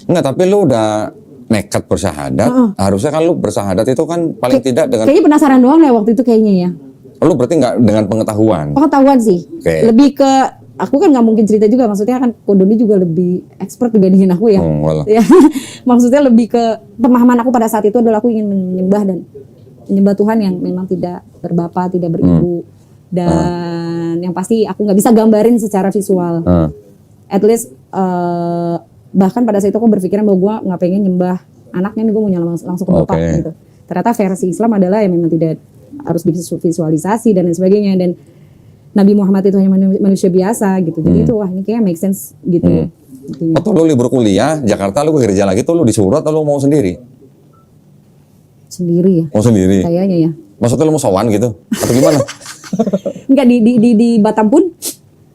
S2: Enggak, tapi lu udah nekat bersyahadat. Harusnya kan lu bersyahadat itu kan paling tidak dengan...
S1: Kayaknya penasaran doang ya waktu itu kayaknya ya.
S2: Lu berarti nggak dengan pengetahuan?
S1: Pengetahuan sih. Lebih ke, aku kan nggak mungkin cerita juga. Maksudnya kan Kodoni juga lebih expert dibandingin aku ya. Ya. Maksudnya lebih ke pemahaman aku pada saat itu adalah aku ingin menyembah Tuhan yang memang tidak berbapa, tidak beribu. Dan yang pasti aku nggak bisa gambarin secara visual. At least bahkan pada saat itu aku berpikiran bahwa gue nggak pengen nyembah anaknya nih, gue mau nyala langsung ke bapak gitu. Ternyata versi Islam adalah yang memang tidak harus divisualisasi dan lain sebagainya, dan Nabi Muhammad itu hanya manusia biasa gitu. Jadi itu wah ini kayak make sense gitu.
S2: Waktu lu libur kuliah Jakarta, lu ke gereja lagi tuh lu disuruh atau lu mau sendiri?
S1: Sendiri ya.
S2: Mau sendiri?
S1: Kayaknya ya.
S2: Maksudnya lu mau sowan gitu? Atau gimana?
S1: Enggak, di Batam pun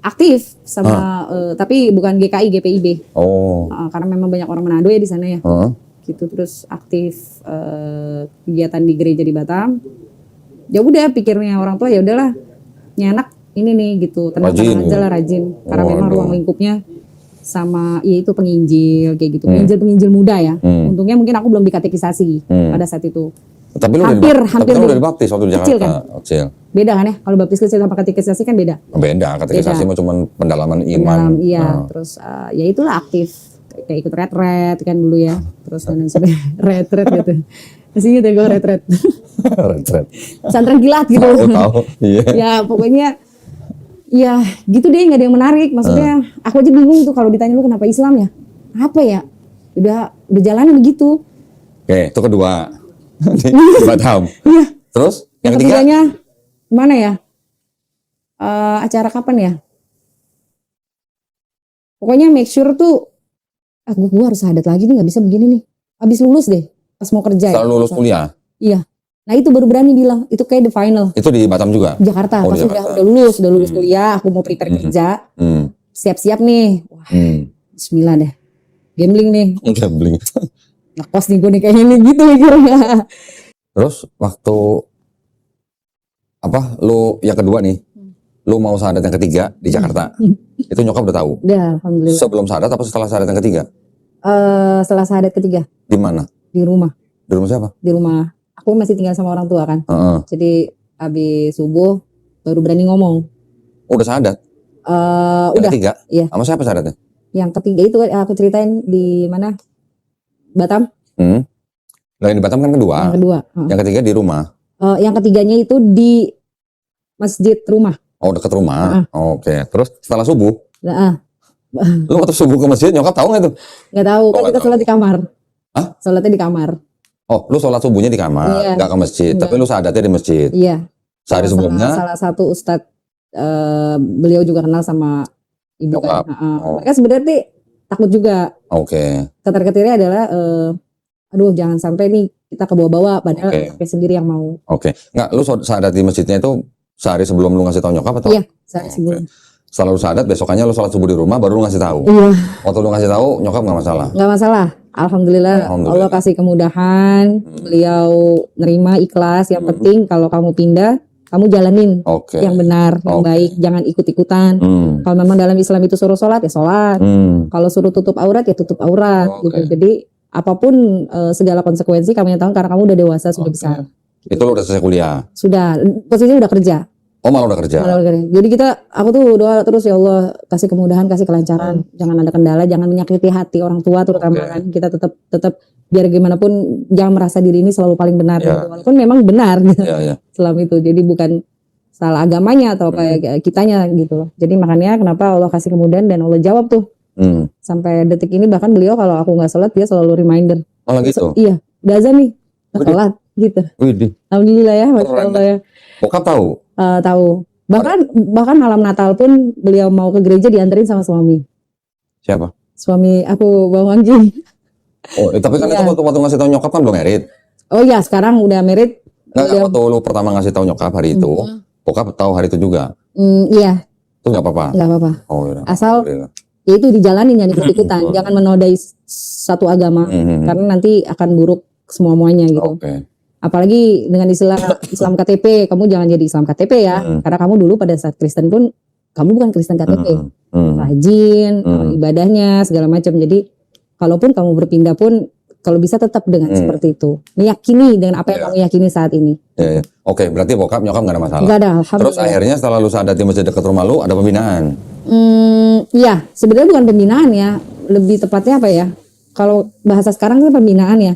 S1: aktif sama tapi bukan GKI, GPIB. Karena memang banyak orang Manado ya di sana ya. Gitu, terus aktif kegiatan di gereja di Batam. Ya udah pikirnya orang tua ya udahlah, anak ini nih gitu, tenang-tenang aja lah, rajin. Karena memang ruang lingkupnya sama ya itu penginjil kayak gitu. Penginjil muda ya. Untungnya mungkin aku belum dikatekisasi pada saat itu.
S2: Tapi lu
S1: hampir
S2: udah dibaptis waktu di Jakarta.
S1: Kecil kan?
S2: Kecil.
S1: Beda kan ya? Kalau baptis kecil sama katekisasi kan beda.
S2: Beda, katekisasi mah cuma pendalaman iman.
S1: Iya, terus ya itulah aktif. Kayak ikut retret kan dulu ya. Terus dan sebagainya. Retret gitu. Masih inget ya gue retret.
S2: Retret.
S1: Pesantren kilat gitu.
S2: Tahu. Iya.
S1: Ya pokoknya ya gitu deh, nggak ada yang menarik. Maksudnya aku aja bingung tuh kalau ditanya lu kenapa Islam ya? Apa ya? Udah jalannya begitu.
S2: Oke, itu kedua. Di Batam.
S1: Iya.
S2: Terus yang
S1: Yang
S2: ketiga?
S1: ketiganya mana ya? Acara kapan ya? Pokoknya make sure tuh, gue harus syahadat lagi nih, nggak bisa begini nih. Habis lulus deh, pas mau kerja
S2: Setelah
S1: ya.
S2: lulus kuliah.
S1: Iya. Nah itu baru berani bilang, itu kayak the final.
S2: Itu di Batam juga?
S1: Jakarta,
S2: Oh,
S1: pas
S2: di Jakarta.
S1: udah lulus kuliah, aku mau prepare kerja, siap-siap nih. Wah, bismillah deh. Gambling nih,
S2: Gambling.
S1: ngekos nih gue nih kayaknya nih gitu mikirnya.
S2: Terus waktu lu yang kedua nih, lu mau syahadat yang ketiga di Jakarta. Itu nyokap udah tahu.
S1: Udah, alhamdulillah.
S2: Sebelum syahadat apa setelah syahadat yang ketiga?
S1: Setelah syahadat ketiga,
S2: Di mana?
S1: di rumah.
S2: Di rumah siapa?
S1: Di rumah, aku masih tinggal sama orang tua kan.
S2: Heeh.
S1: Jadi habis subuh baru berani ngomong.
S2: Udah syahadat? Yang
S1: Udah,
S2: ketiga?
S1: iya.
S2: Sama siapa syahadatnya?
S1: Yang ketiga itu aku ceritain di mana? Batam.
S2: Lah yang di Batam kan kedua.
S1: Yang kedua.
S2: Yang ketiga di rumah.
S1: Yang ketiganya itu di masjid rumah.
S2: Oh, dekat rumah. Oke. Terus setelah subuh,
S1: Nah,
S2: lu waktu subuh ke masjid, nyokap tahu nggak tuh?
S1: nggak tahu kan
S2: nggak
S1: kita
S2: tahu.
S1: sholat di kamar.
S2: Hah?
S1: Sholatnya di kamar.
S2: Oh, lu sholat subuhnya di kamar,
S1: Iya.
S2: nggak ke masjid.
S1: Nggak.
S2: Tapi lu syahadatnya di masjid.
S1: Iya.
S2: Sehari sebelumnya,
S1: Salah satu ustadz, beliau juga kenal sama ibu
S2: Nyokap.
S1: kan.
S2: Oh.
S1: Mereka sebenarnya sih takut juga.
S2: oke.
S1: Ketar-ketirnya adalah, aduh jangan sampai nih kita ke bawah-bawah. Padahal
S2: Oke.
S1: anaknya sendiri yang mau.
S2: Oke. Nggak, lu syahadat di masjidnya itu sehari sebelum lu ngasih tahu nyokap atau?
S1: Iya, saya
S2: Oke.
S1: sebelum.
S2: Setelah lu syahadat, besokannya lu sholat subuh di rumah, baru lu ngasih tahu.
S1: Iya.
S2: Waktu lu ngasih tahu, nyokap nggak masalah.
S1: Nggak masalah. Alhamdulillah,
S2: Alhamdulillah.
S1: Allah kasih kemudahan. Beliau nerima ikhlas. Yang penting kalau kamu pindah, kamu jalanin
S2: Oke.
S1: yang benar, yang
S2: Oke.
S1: baik. Jangan ikut-ikutan. Kalau memang dalam Islam itu suruh sholat, ya sholat. Kalau suruh tutup aurat, ya tutup aurat.
S2: Oke.
S1: Gitu. Jadi apapun segala konsekuensi kamu yang tahu karena kamu udah dewasa, sudah
S2: Oke.
S1: besar.
S2: Itu lu udah selesai kuliah.
S1: Sudah, posisinya udah kerja.
S2: Oh, malah udah kerja.
S1: Malah udah kerja. Jadi aku tuh doa terus, ya Allah kasih kemudahan, kasih kelancaran. Jangan ada kendala, jangan menyakiti hati orang tua terutama
S2: Oke.
S1: kan. Kita tetap biar gimana pun jangan merasa diri ini selalu paling benar.
S2: Ya.
S1: Gitu. Walaupun memang benar gitu.
S2: Iya, iya.
S1: Islam itu. Jadi bukan salah agamanya atau kayak kitanya gitu loh. Jadi makanya kenapa Allah kasih kemudahan dan Allah jawab tuh. Sampai detik ini bahkan beliau kalau aku nggak sholat dia selalu reminder.
S2: Oh, gitu.
S1: Iya, udah azan nih, nggak
S2: Widih.
S1: sholat gitu.
S2: Widih.
S1: Alhamdulillah ya, masya
S2: Keren.
S1: Allah ya.
S2: Bokap tahu?
S1: Tahu. Bahkan malam Natal pun beliau mau ke gereja dianterin sama suami.
S2: Siapa?
S1: Suami aku Bang Wangji.
S2: Oh, tapi kan
S1: Iya.
S2: itu waktu ngasih tahu nyokap kan belum merit.
S1: Oh iya, sekarang udah married.
S2: Nggak, waktu lu pertama ngasih tahu nyokap hari itu, bokap tahu hari itu juga.
S1: Iya,
S2: Itu nggak apa-apa.
S1: nggak apa-apa.
S2: Oh, iya.
S1: Asal
S2: Alhamdulillah.
S1: ya itu dijalanin, jangan ikut-ikutan, jangan menodai satu agama karena nanti akan buruk semuanya gitu.
S2: Oke.
S1: Apalagi dengan istilah Islam KTP, kamu jangan jadi Islam KTP ya, karena kamu dulu pada saat Kristen pun kamu bukan Kristen KTP, rajin ibadahnya segala macam. Jadi kalaupun kamu berpindah pun kalau bisa tetap dengan seperti itu, meyakini dengan apa yang kamu yakini saat ini.
S2: Ya, ya. Oke, berarti bokap nyokap nggak ada masalah.
S1: Enggak ada,
S2: Terus
S1: alhamdulillah.
S2: akhirnya setelah lu syahadat di masjid dekat rumah lu ada pembinaan.
S1: Iya, sebenarnya bukan pembinaan ya, lebih tepatnya apa ya? Kalau bahasa sekarang itu pembinaan ya.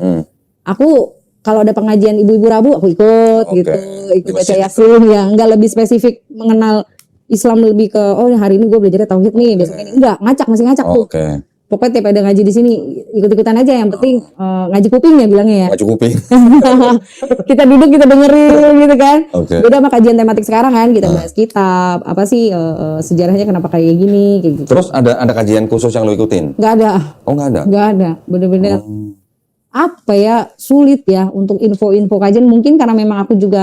S1: Aku kalau ada pengajian ibu-ibu Rabu aku ikut
S2: Oke.
S1: gitu, ikut
S2: Di
S1: baca
S2: masjid
S1: Yasin ya, enggak lebih spesifik mengenal Islam lebih ke oh hari ini gue belajar tauhid nih, besok ini enggak, masih ngacak tuh.
S2: Oke.
S1: Pokoknya tiap ada ngaji di sini ikut-ikutan aja, yang penting ngaji kuping ya bilangnya ya.
S2: Nggak cukupin.
S1: Kita duduk kita dengerin gitu kan.
S2: Oke.
S1: Beda sama kajian tematik sekarang kan, kita bahas kitab, apa sih sejarahnya kenapa kayak gini kayak gitu.
S2: Terus ada kajian khusus yang lu ikutin?
S1: Enggak ada.
S2: Oh, nggak ada.
S1: Nggak ada, bener-bener apa ya, sulit ya untuk info-info kajian. Mungkin karena memang aku juga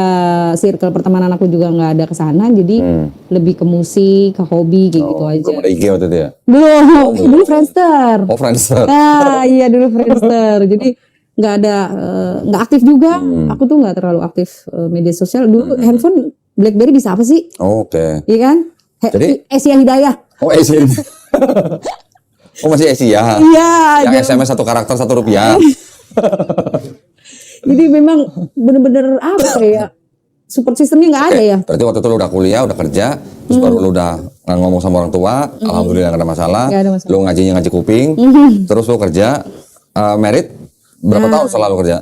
S1: circle pertemanan aku juga nggak ada ke sana, jadi lebih ke musik, ke hobi kayak gitu aja.
S2: Belum ada IG waktu itu ya?
S1: Belum, dulu Friendster.
S2: Oh, Friendster.
S1: Nah, iya dulu Friendster. Jadi nggak ada, nggak aktif juga. Aku tuh nggak terlalu aktif media sosial. Dulu handphone BlackBerry bisa apa sih?
S2: Oke.
S1: Iya kan?
S2: Jadi-
S1: Asia Hidayah.
S2: Oh, Asia. Oh, masih Asia.
S1: Iya.
S2: Yang SMS 1 karakter 1 rupiah.
S1: Jadi memang bener-bener apa ya, support sistemnya nggak ada ya.
S2: Berarti waktu itu lu udah kuliah, udah kerja, terus baru lu udah ngomong sama orang tua, alhamdulillah nggak ada masalah.
S1: Nggak ada masalah.
S2: Lu ngajinya ngaji kuping, terus lu kerja, merit berapa tahun setelah lu kerja?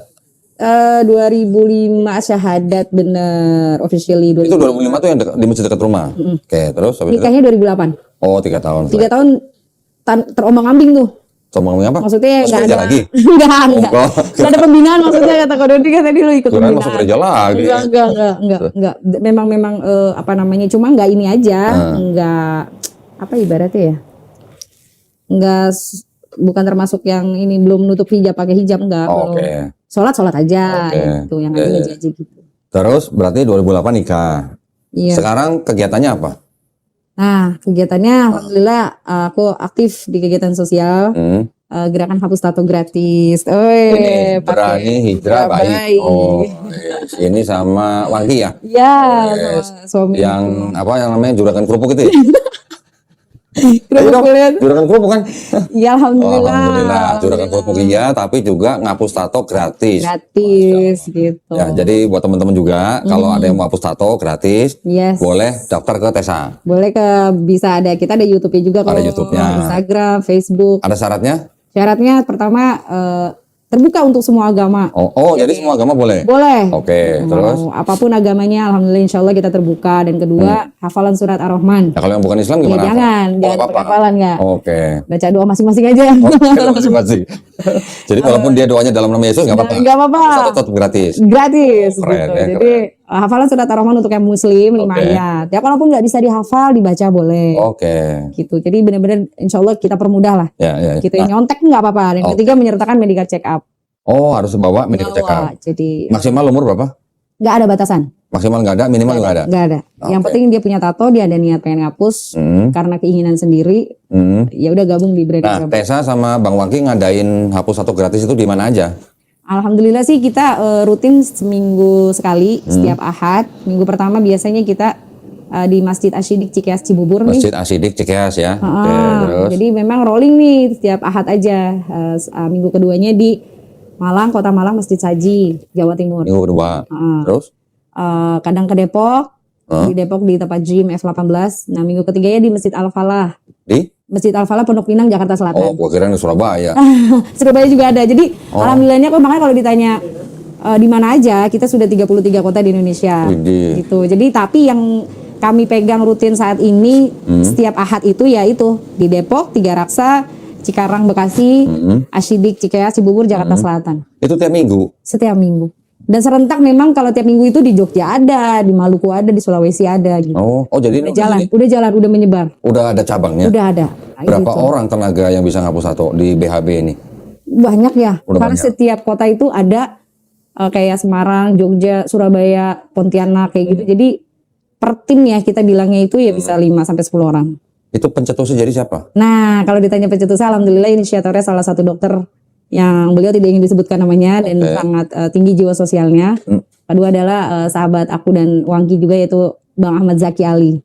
S1: 2005 syahadat bener officially
S2: Itu
S1: 2005.
S2: 2005 tuh yang di masjid dekat rumah. Oke, terus habis itu?
S1: Nikahnya 2008.
S2: Oh, 3 tahun.
S1: 3 tahun terombang-ambing tuh.
S2: Sama ngomongin apa?
S1: Maksudnya
S2: Masuk
S1: nggak
S2: gereja
S1: ada,
S2: lagi?
S1: enggak,
S2: enggak.
S1: nggak ada pembinaan maksudnya kata Kak Dodi kan tadi lu ikut
S2: Kirain
S1: pembinaan.
S2: masuk gereja lagi.
S1: Enggak. Memang apa namanya? Cuma nggak ini aja, nggak apa ibaratnya ya? Bukan termasuk yang ini belum nutup hijab pakai hijab enggak.
S2: Oh,
S1: Kalau
S2: oke.
S1: sholat aja gitu, yang ada
S2: Iya.
S1: aja gitu.
S2: Terus berarti 2008 nikah.
S1: Iya.
S2: Sekarang kegiatannya apa?
S1: Nah, kegiatannya alhamdulillah aku aktif di kegiatan sosial. Gerakan hapus tato gratis.
S2: Ini berani hijrah baik. Oh, yes. Ini sama Wangki ya?
S1: Iya,
S2: Yes.
S1: sama suami.
S2: Yang apa yang namanya juragan kerupuk itu ya?
S1: Kerupuk kulit.
S2: Juragan kerupuk kan?
S1: Iya,
S2: Oh,
S1: alhamdulillah.
S2: alhamdulillah. Juragan kerupuk iya, tapi juga ngapus tato gratis.
S1: Gratis gitu.
S2: Ya, jadi buat teman-teman juga kalau ada yang mau hapus tato gratis,
S1: Yes.
S2: boleh daftar ke Tessa.
S1: Boleh bisa ada, kita ada YouTube-nya juga
S2: Ada
S1: kalau
S2: YouTube-nya.
S1: Instagram, Facebook.
S2: Ada syaratnya?
S1: Syaratnya pertama terbuka untuk semua agama.
S2: Oh, jadi semua agama boleh?
S1: Boleh.
S2: Oke, terus?
S1: Mau apapun agamanya, alhamdulillah insya Allah kita terbuka. Dan kedua, hafalan surat Ar-Rahman.
S2: Nah, kalau yang bukan Islam
S1: Ya,
S2: gimana?
S1: jangan pakai
S2: apa-apa.
S1: hafalan nggak.
S2: Oke.
S1: Baca doa masing-masing aja.
S2: Oke, masing-masing. Jadi walaupun dia doanya dalam nama Yesus nggak apa-apa.
S1: Nggak apa-apa.
S2: Tetap gratis.
S1: Gratis
S2: Keren,
S1: gitu.
S2: ya,
S1: Jadi hafalan surat Ar-Rahman untuk yang muslim 5
S2: Oke.
S1: ayat. Ya walaupun nggak bisa dihafal dibaca boleh.
S2: Oke.
S1: Gitu. Jadi benar-benar insya Allah kita permudah lah.
S2: Ya.
S1: Gitu ya, nyontek nggak apa-apa. Dan ketiga menyertakan medical check up.
S2: Oh, harus bawa medical check up.
S1: Jadi
S2: Maksimal umur berapa?
S1: nggak ada batasan.
S2: Maksimal nggak ada, minimal nggak ada.
S1: Nggak ada. Yang
S2: Oke.
S1: penting dia punya tato, dia ada niat pengen ngapus karena keinginan sendiri.
S2: Hmm.
S1: Ya udah gabung di brand.
S2: Nah, Tessa sama Bang Wangki ngadain hapus tato gratis itu di mana aja?
S1: Alhamdulillah sih kita rutin seminggu sekali setiap Ahad. Minggu pertama biasanya kita di Masjid Asyidik Cikeas Cibubur nih.
S2: Masjid Asyidik Cikeas ya. Oke, terus.
S1: Jadi memang rolling nih setiap Ahad aja. Minggu keduanya di Malang, Kota Malang, Masjid Saji, Jawa Timur.
S2: Minggu kedua. Terus?
S1: Kadang ke Depok, di Depok di tempat gym F18. Nah minggu ketiganya di Masjid Al-Falah.
S2: Di?
S1: Masjid Al-Falah Pondok Pinang, Jakarta
S2: Oh,
S1: Selatan.
S2: gua kira di Surabaya.
S1: Surabaya juga ada. Jadi alhamdulillahnya kok makanya kalau ditanya di mana aja, kita sudah 33 kota di Indonesia.
S2: Widih.
S1: Gitu. Jadi tapi yang kami pegang rutin saat ini setiap Ahad itu ya itu di Depok, Tiga Raksa, Cikarang, Bekasi, Asyidik, Cikeas, Cibubur, Jakarta Selatan.
S2: Itu tiap minggu.
S1: Setiap minggu. Dan serentak memang kalau tiap minggu itu di Jogja ada, di Maluku ada, di Sulawesi ada gitu.
S2: Oh, jadi
S1: Udah jalan, udah menyebar.
S2: udah ada cabangnya.
S1: Udah ada. Nah,
S2: Berapa
S1: gitu.
S2: orang tenaga yang bisa ngapus tato di BHB ini?
S1: Banyak ya.
S2: Udah
S1: Karena
S2: banyak.
S1: setiap kota itu ada kayak Semarang, Jogja, Surabaya, Pontianak kayak gitu. Jadi per tim ya kita bilangnya itu ya bisa 5 sampai 10 orang.
S2: Itu pencetusnya jadi siapa?
S1: Nah, kalau ditanya pencetusnya, alhamdulillah inisiatornya salah satu dokter yang beliau tidak ingin disebutkan namanya dan sangat tinggi jiwa sosialnya. Kedua adalah sahabat aku dan Wangki juga yaitu Bang Ahmad Zaki Ali.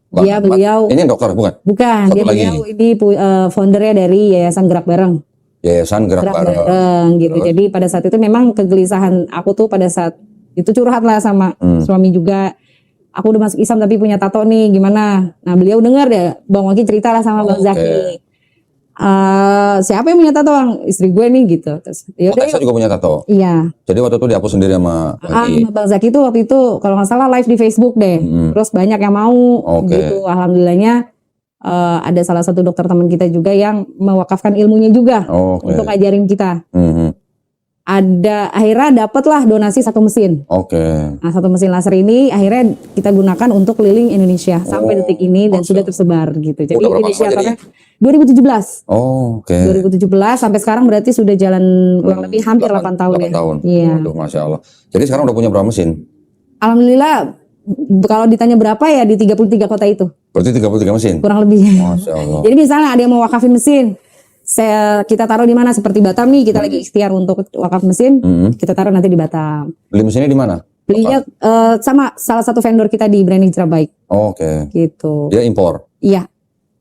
S1: Beliau
S2: Ini dokter bukan?
S1: bukan,
S2: Satu
S1: dia
S2: lagi.
S1: beliau ini foundernya dari Yayasan Gerak Bareng.
S2: Yayasan Gerak Bareng.
S1: Gitu. Jadi pada saat itu memang kegelisahan aku tuh pada saat itu curhat lah sama suami juga. Aku udah masuk Islam tapi punya tato nih gimana? Nah beliau dengar ya Bang Wangki cerita lah sama Bang Zaki. Siapa yang punya tato Bang? Istri gue nih gitu. Terus ya udah
S2: Tessa juga punya tato.
S1: iya.
S2: Jadi waktu itu dihapus sendiri sama Wangki.
S1: Bang Zaki itu waktu itu kalau nggak salah live di Facebook deh. Terus banyak yang mau
S2: Oke.
S1: gitu. Alhamdulillahnya ada salah satu dokter teman kita juga yang mewakafkan ilmunya juga
S2: Oke.
S1: untuk ngajarin kita.
S2: Mhm.
S1: Akhirnya dapatlah donasi 1 mesin.
S2: Oke.
S1: Nah 1 mesin laser ini akhirnya kita gunakan untuk keliling Indonesia sampai detik ini dan sudah tersebar gitu. Jadi
S2: Udah berapa lama
S1: inisiatornya 2017.
S2: Oh, oke.
S1: 2017 sampai sekarang berarti sudah jalan kurang lebih hampir 8 tahun
S2: 8
S1: ya.
S2: tahun.
S1: Iya.
S2: Waduh, Masya Allah. Jadi sekarang udah punya berapa mesin?
S1: Alhamdulillah kalau ditanya berapa ya di 33 kota itu
S2: Berarti 33 mesin?
S1: kurang lebih.
S2: Masya Allah.
S1: Jadi misalnya ada yang mau wakafin mesin, kita taruh di mana seperti Batam nih, kita lagi ikhtiar untuk wakaf mesin, kita taruh nanti di Batam.
S2: Beli mesinnya di mana?
S1: Belinya sama salah satu vendor kita di brand Hijrah Baik
S2: Oh, oke.
S1: gitu.
S2: Dia impor.
S1: Iya.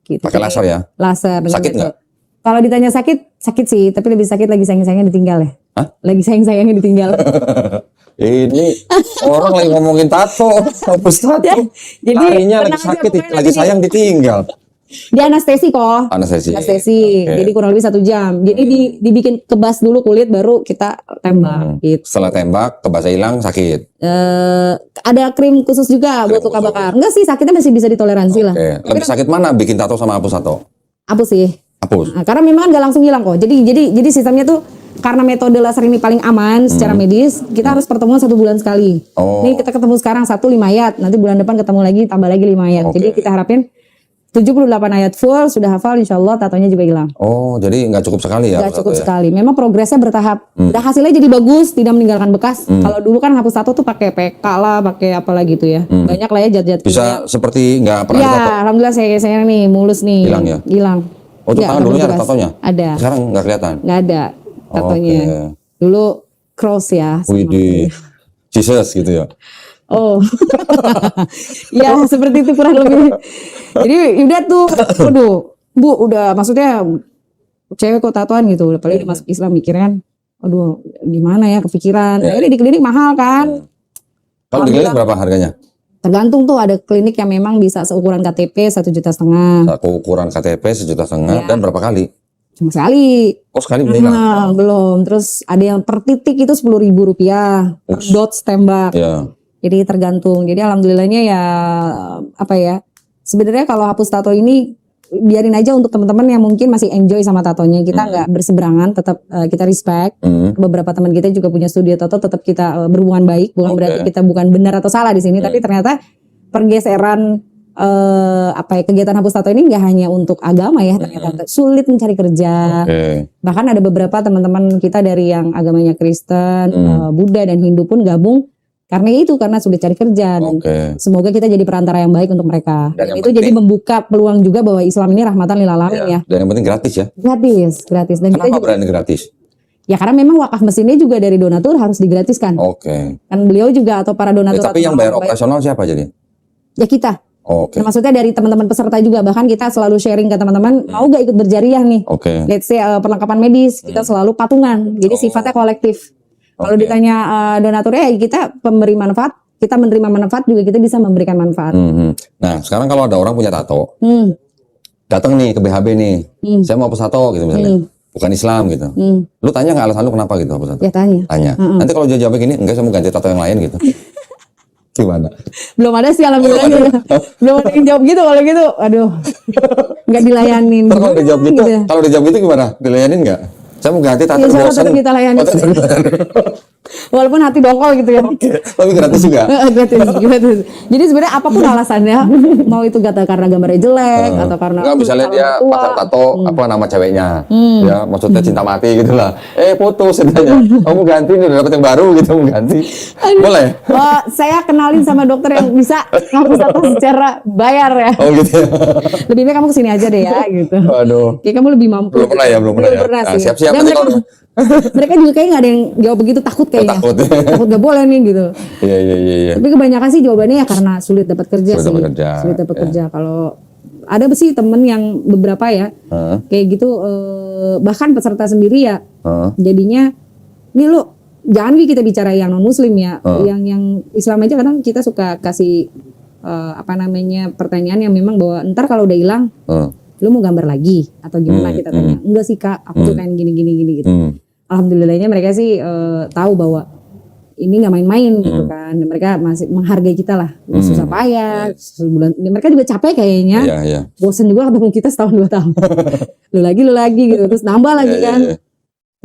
S1: Gitu.
S2: Pakai laser ya?
S1: Laser. dengan
S2: Sakit
S1: metode.
S2: nggak?
S1: Kalau ditanya sakit sih, tapi lebih sakit lagi sayang-sayangnya ditinggal ya.
S2: Hah?
S1: Lagi sayang-sayangnya ditinggal.
S2: Ini orang lagi ngomongin tato, hapus tato.
S1: Jadi
S2: Harinya lagi
S1: tenang aja,
S2: sakit,
S1: pokoknya
S2: lagi sayang ditinggal.
S1: Dia anestesi kok.
S2: Anestesi.
S1: Anestesi.
S2: Oke.
S1: Jadi kurang lebih 1 jam. Jadi dibikin kebas dulu kulit baru kita tembak. Gitu.
S2: Setelah tembak, kebasa hilang, sakit.
S1: Ada krim khusus juga buat luka bakar. Enggak sih, sakitnya masih bisa ditoleransi lah.
S2: Oke. Lebih sakit mana bikin tato sama hapus tato?
S1: Apa sih?
S2: Hapus.
S1: Nah, karena memang nggak langsung hilang kok. Jadi sistemnya tuh karena metode laser ini paling aman secara medis, kita harus pertemuan 1 bulan sekali.
S2: Oh.
S1: Nih kita ketemu sekarang 5 ayat, nanti bulan depan ketemu lagi tambah lagi 5 ayat.
S2: Oke.
S1: Jadi kita harapin 78 ayat full sudah hafal, insya Allah tatonya juga hilang.
S2: Oh, jadi nggak cukup sekali ya?
S1: Nggak
S2: hapus
S1: cukup
S2: tato ya?
S1: sekali. Memang progresnya bertahap. Udah hasilnya jadi bagus, tidak meninggalkan bekas. Kalau dulu kan hapus tato tuh pakai PK lah, pakai apa lagi gitu ya. Banyak lah ya zat-zat.
S2: Bisa seperti nggak pernah
S1: Ya,
S2: ditato?
S1: alhamdulillah saya nih mulus nih.
S2: Hilang ya?
S1: Hilang.
S2: Oh, untuk
S1: Ya,
S2: tangan dulunya ada
S1: bekas.
S2: tatonya?
S1: Ada.
S2: Sekarang nggak kelihatan?
S1: Nggak ada tatonya.
S2: Oke.
S1: Dulu cross ya.
S2: Wih, di Jesus gitu ya?
S1: Oh. Ya, seperti itu kurang lebih. Jadi udah tuh, waduh, Bu, udah maksudnya cewek kok tatoan gitu. Apalagi masuk Islam mikirnya kan, aduh, gimana ya kepikiran.
S2: Ya.
S1: Akhirnya di klinik mahal kan.
S2: Kalau di klinik berapa harganya?
S1: Tergantung tuh, ada klinik yang memang bisa seukuran KTP 1,5 juta.
S2: Ukuran KTP 1,5 juta
S1: Ya.
S2: dan berapa kali?
S1: Cuma sekali.
S2: Oh, sekali meninggal?
S1: Nah, belum. Terus ada yang per titik itu 10.000 rupiah. Per dots tembak.
S2: Ya.
S1: Jadi tergantung. Jadi alhamdulillahnya ya apa ya? Sebenarnya kalau hapus tato ini biarin aja untuk teman-teman yang mungkin masih enjoy sama tatonya. Kita nggak berseberangan, tetap kita respect. Beberapa teman kita juga punya studio tato, tetap kita berhubungan baik. Bukan berarti kita bukan benar atau salah di sini, tapi ternyata pergeseran kegiatan hapus tato ini nggak hanya untuk agama ya, ternyata sulit mencari kerja. Bahkan ada beberapa teman-teman kita dari yang agamanya Kristen, Buddha dan Hindu pun gabung karena sudah cari kerja. Dan semoga kita jadi perantara yang baik untuk mereka. Dan itu jadi membuka peluang juga bahwa Islam ini rahmatan lil alamin ya.
S2: Dan yang penting gratis ya.
S1: Gratis. Dan
S2: Kenapa
S1: kita juga,
S2: berani gratis?
S1: ya karena memang wakaf mesinnya juga dari donatur harus digratiskan. Kan beliau juga atau para donatur.
S2: Tapi yang bayar operasional siapa jadi?
S1: Ya kita. Nah, maksudnya dari teman-teman peserta juga, bahkan kita selalu sharing ke teman-teman mau gak ikut berjariah nih. Let's say perlengkapan medis, kita selalu patungan. Jadi sifatnya kolektif. Kalau ditanya donaturnya ya kita pemberi manfaat, kita menerima manfaat juga kita bisa memberikan manfaat.
S2: Nah, sekarang kalau ada orang punya tato, datang nih ke BHB nih, saya mau hapus tato gitu misalnya, bukan Islam gitu. Lu tanya nggak alasan lu kenapa gitu hapus tato?
S1: Ya tanya.
S2: Nanti kalau dia jawab gini, enggak saya mau ganti tato yang lain gitu. Gimana?
S1: Belum ada sih alhamdulillah. Belum ada yang jawab gitu. Kalau gitu, aduh, nggak dilayanin.
S2: Kalau dia jawab gitu, kalau dia jawab gitu gimana? Dilayanin nggak? Saya mau ganti tato
S1: ya,
S2: bosan.
S1: Kita layani. Walaupun hati dongkol gitu ya.
S2: Tapi gratis juga.
S1: gratis. Jadi sebenarnya apapun alasannya, mau itu karena gambarnya jelek atau karena
S2: nggak, misalnya dia pasang tato apa nama ceweknya, ya maksudnya cinta mati gitulah. Putus ceritanya. Kamu ganti nih, udah dapet yang baru gitu, mau ganti. Boleh?
S1: Saya kenalin sama dokter yang bisa ngapus tato secara bayar ya.
S2: Oh gitu ya.
S1: Lebih baik kamu kesini aja deh ya gitu.
S2: Waduh.
S1: Kayak kamu lebih mampu.
S2: Belum pernah ya.
S1: Sih.
S2: Siap-siap
S1: Dan
S2: nanti
S1: mereka, mereka juga kayak nggak ada yang jawab begitu, takut kayaknya. Takut nggak boleh nih gitu.
S2: Iya.
S1: Tapi kebanyakan sih jawabannya ya karena sulit dapat kerja sih. Sulit dapat kerja. Kalau ada sih temen yang beberapa ya kayak gitu, bahkan peserta sendiri ya jadinya nih lu jangan kita bicara yang non muslim ya, yang Islam aja kadang kita suka kasih pertanyaan yang memang bahwa ntar kalau udah hilang lu mau gambar lagi atau gimana, kita tanya. Enggak sih Kak, aku tuh pengen gini gitu. Alhamdulillahnya mereka sih tahu bahwa ini nggak main-main gitu kan. Dan mereka masih menghargai kita lah. Susah payah, sebulan. Mereka juga capek kayaknya. Bosen juga ketemu kita setahun 2 tahun. lu lagi gitu, terus nambah lagi kan.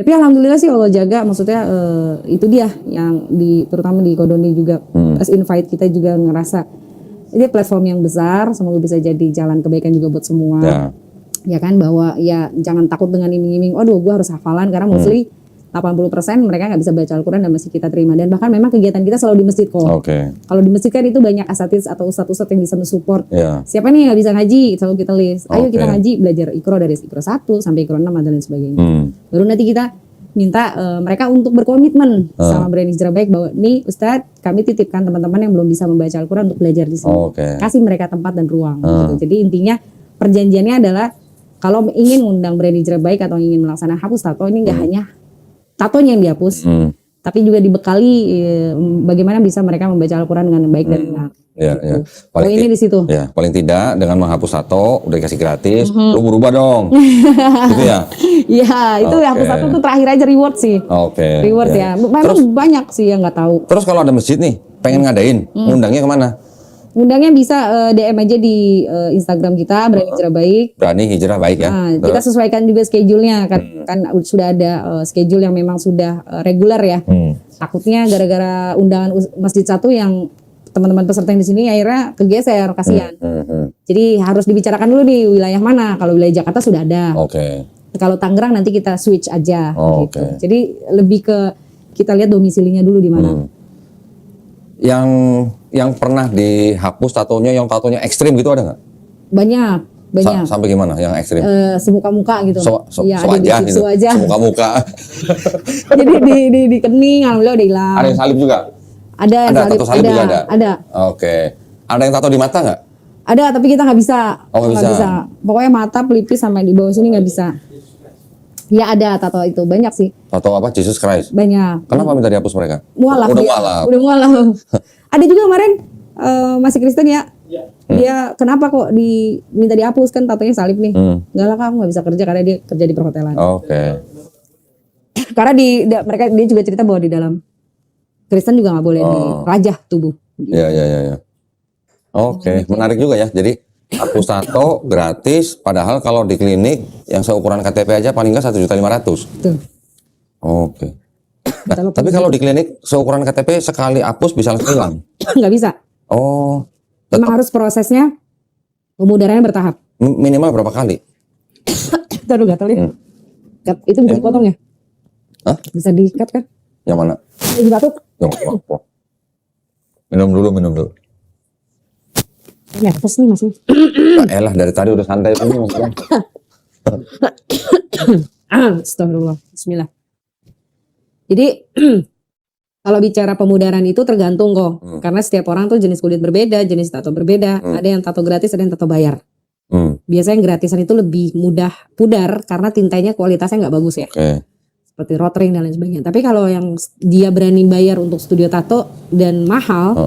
S1: Tapi alhamdulillah sih Allah jaga, maksudnya itu dia yang terutama di Kodoni juga pas invite kita juga ngerasa ini platform yang besar, semoga bisa jadi jalan kebaikan juga buat semua. Ya kan, bahwa ya jangan takut dengan iming-iming, waduh gue harus hafalan, karena mostly 80% mereka nggak bisa baca Al-Quran dan masih kita terima. Dan bahkan memang kegiatan kita selalu di masjid kok. Kalau di masjid kan itu banyak asatiz atau ustadz-ustadz yang bisa mensupport. Siapa nih yang nggak bisa ngaji, selalu kita list. Ayo kita ngaji, belajar Iqra dari Iqra 1 sampai Iqra 6 dan lain sebagainya. Baru nanti kita minta mereka untuk berkomitmen sama Brand Hijrah Baik bahwa nih Ustadz, kami titipkan teman-teman yang belum bisa membaca Al-Quran untuk belajar di sini. Kasih mereka tempat dan ruang. Gitu. Jadi intinya perjanjiannya adalah kalau ingin mengundang Brand Hijrah Baik atau ingin melaksanakan hapus tato, ini nggak hanya tatonya yang dihapus, tapi juga dibekali bagaimana bisa mereka membaca Al-Quran dengan baik dan benar.
S2: Ya,
S1: Gitu.
S2: ya.
S1: Poinnya di situ.
S2: Ya, paling tidak dengan menghapus tato udah dikasih gratis, lu berubah dong. Gitu ya.
S1: Iya, itu
S2: Oke.
S1: hapus satu tuh terakhir aja reward sih.
S2: Oke.
S1: Reward ya. Memang banyak sih yang nggak tahu.
S2: Terus kalau ada masjid nih, pengen ngadain, ngundangnya kemana?
S1: Undangnya bisa DM aja di Instagram kita, Berani Hijrah Baik.
S2: Berani hijrah baik ya.
S1: Nah, kita sesuaikan juga schedule-nya kan sudah ada schedule yang memang sudah reguler ya. Takutnya gara-gara undangan masjid satu yang teman-teman peserta yang di sini akhirnya kegeser, kasihan. Jadi harus dibicarakan dulu nih wilayah mana. Kalau wilayah Jakarta sudah ada.
S2: Oke.
S1: Kalau Tangerang nanti kita switch aja.
S2: Oh,
S1: gitu.
S2: oke.
S1: Jadi lebih ke kita lihat domisilinya dulu di mana.
S2: Yang pernah dihapus tatonya, yang tatonya ekstrim gitu ada nggak?
S1: Banyak.
S2: Sampai gimana yang ekstrim?
S1: Semuka-muka gitu. Iya, ada di
S2: Sewajah gitu.
S1: sewajah.
S2: Semuka-muka.
S1: Jadi di kening, alhamdulillah udah hilang.
S2: Ada yang salib juga?
S1: Ada yang
S2: Tato salib juga ada?
S1: Ada.
S2: Oke. Ada yang tato di mata nggak?
S1: Ada, tapi kita nggak bisa.
S2: Oh, nggak bisa.
S1: Pokoknya mata, pelipis sampai di bawah sini nggak bisa. Ya ada tato itu banyak sih,
S2: Tato apa? Jesus Christ.
S1: banyak.
S2: Kenapa minta dihapus mereka?
S1: Mualaf
S2: Udah
S1: dia.
S2: mualaf.
S1: Udah mualaf. Ada juga kemarin masih Kristen ya. Dia kenapa kok minta dihapus kan tatonya salib nih. Enggak lah Kak, aku nggak bisa kerja karena dia kerja di perhotelan.
S2: Oke.
S1: Karena dia juga cerita bahwa di dalam Kristen juga nggak boleh dirajah tubuh.
S2: Ya. Oke, menarik juga ya. Jadi hapus tato gratis, padahal kalau di klinik yang seukuran KTP aja paling nggak 1.500.000.
S1: Tuh.
S2: Oke. Nah, tapi kalau di klinik seukuran KTP sekali hapus bisa langsung hilang.
S1: Nggak bisa.
S2: Oh,
S1: Memang harus prosesnya pemudarannya bertahap.
S2: minimal berapa kali?
S1: Taruh gatal ya. Itu bisa dipotong ya?
S2: Hah?
S1: Bisa di-cut kan?
S2: Yang mana?
S1: Di batuk.
S2: Yang apa? Minum dulu.
S1: Nervous nih masih.
S2: Nah, elah dari tadi udah santai ini maksudnya.
S1: Astagfirullah. Bismillah. Jadi kalau bicara pemudaran itu tergantung kok. Karena setiap orang tuh jenis kulit berbeda, jenis tato berbeda. Ada yang tato gratis, ada yang tato bayar. Biasanya yang gratisan itu lebih mudah pudar karena tintanya kualitasnya nggak bagus ya.
S2: Oke.
S1: Seperti rotring dan lain sebagainya. Tapi kalau yang dia berani bayar untuk studio tato dan mahal,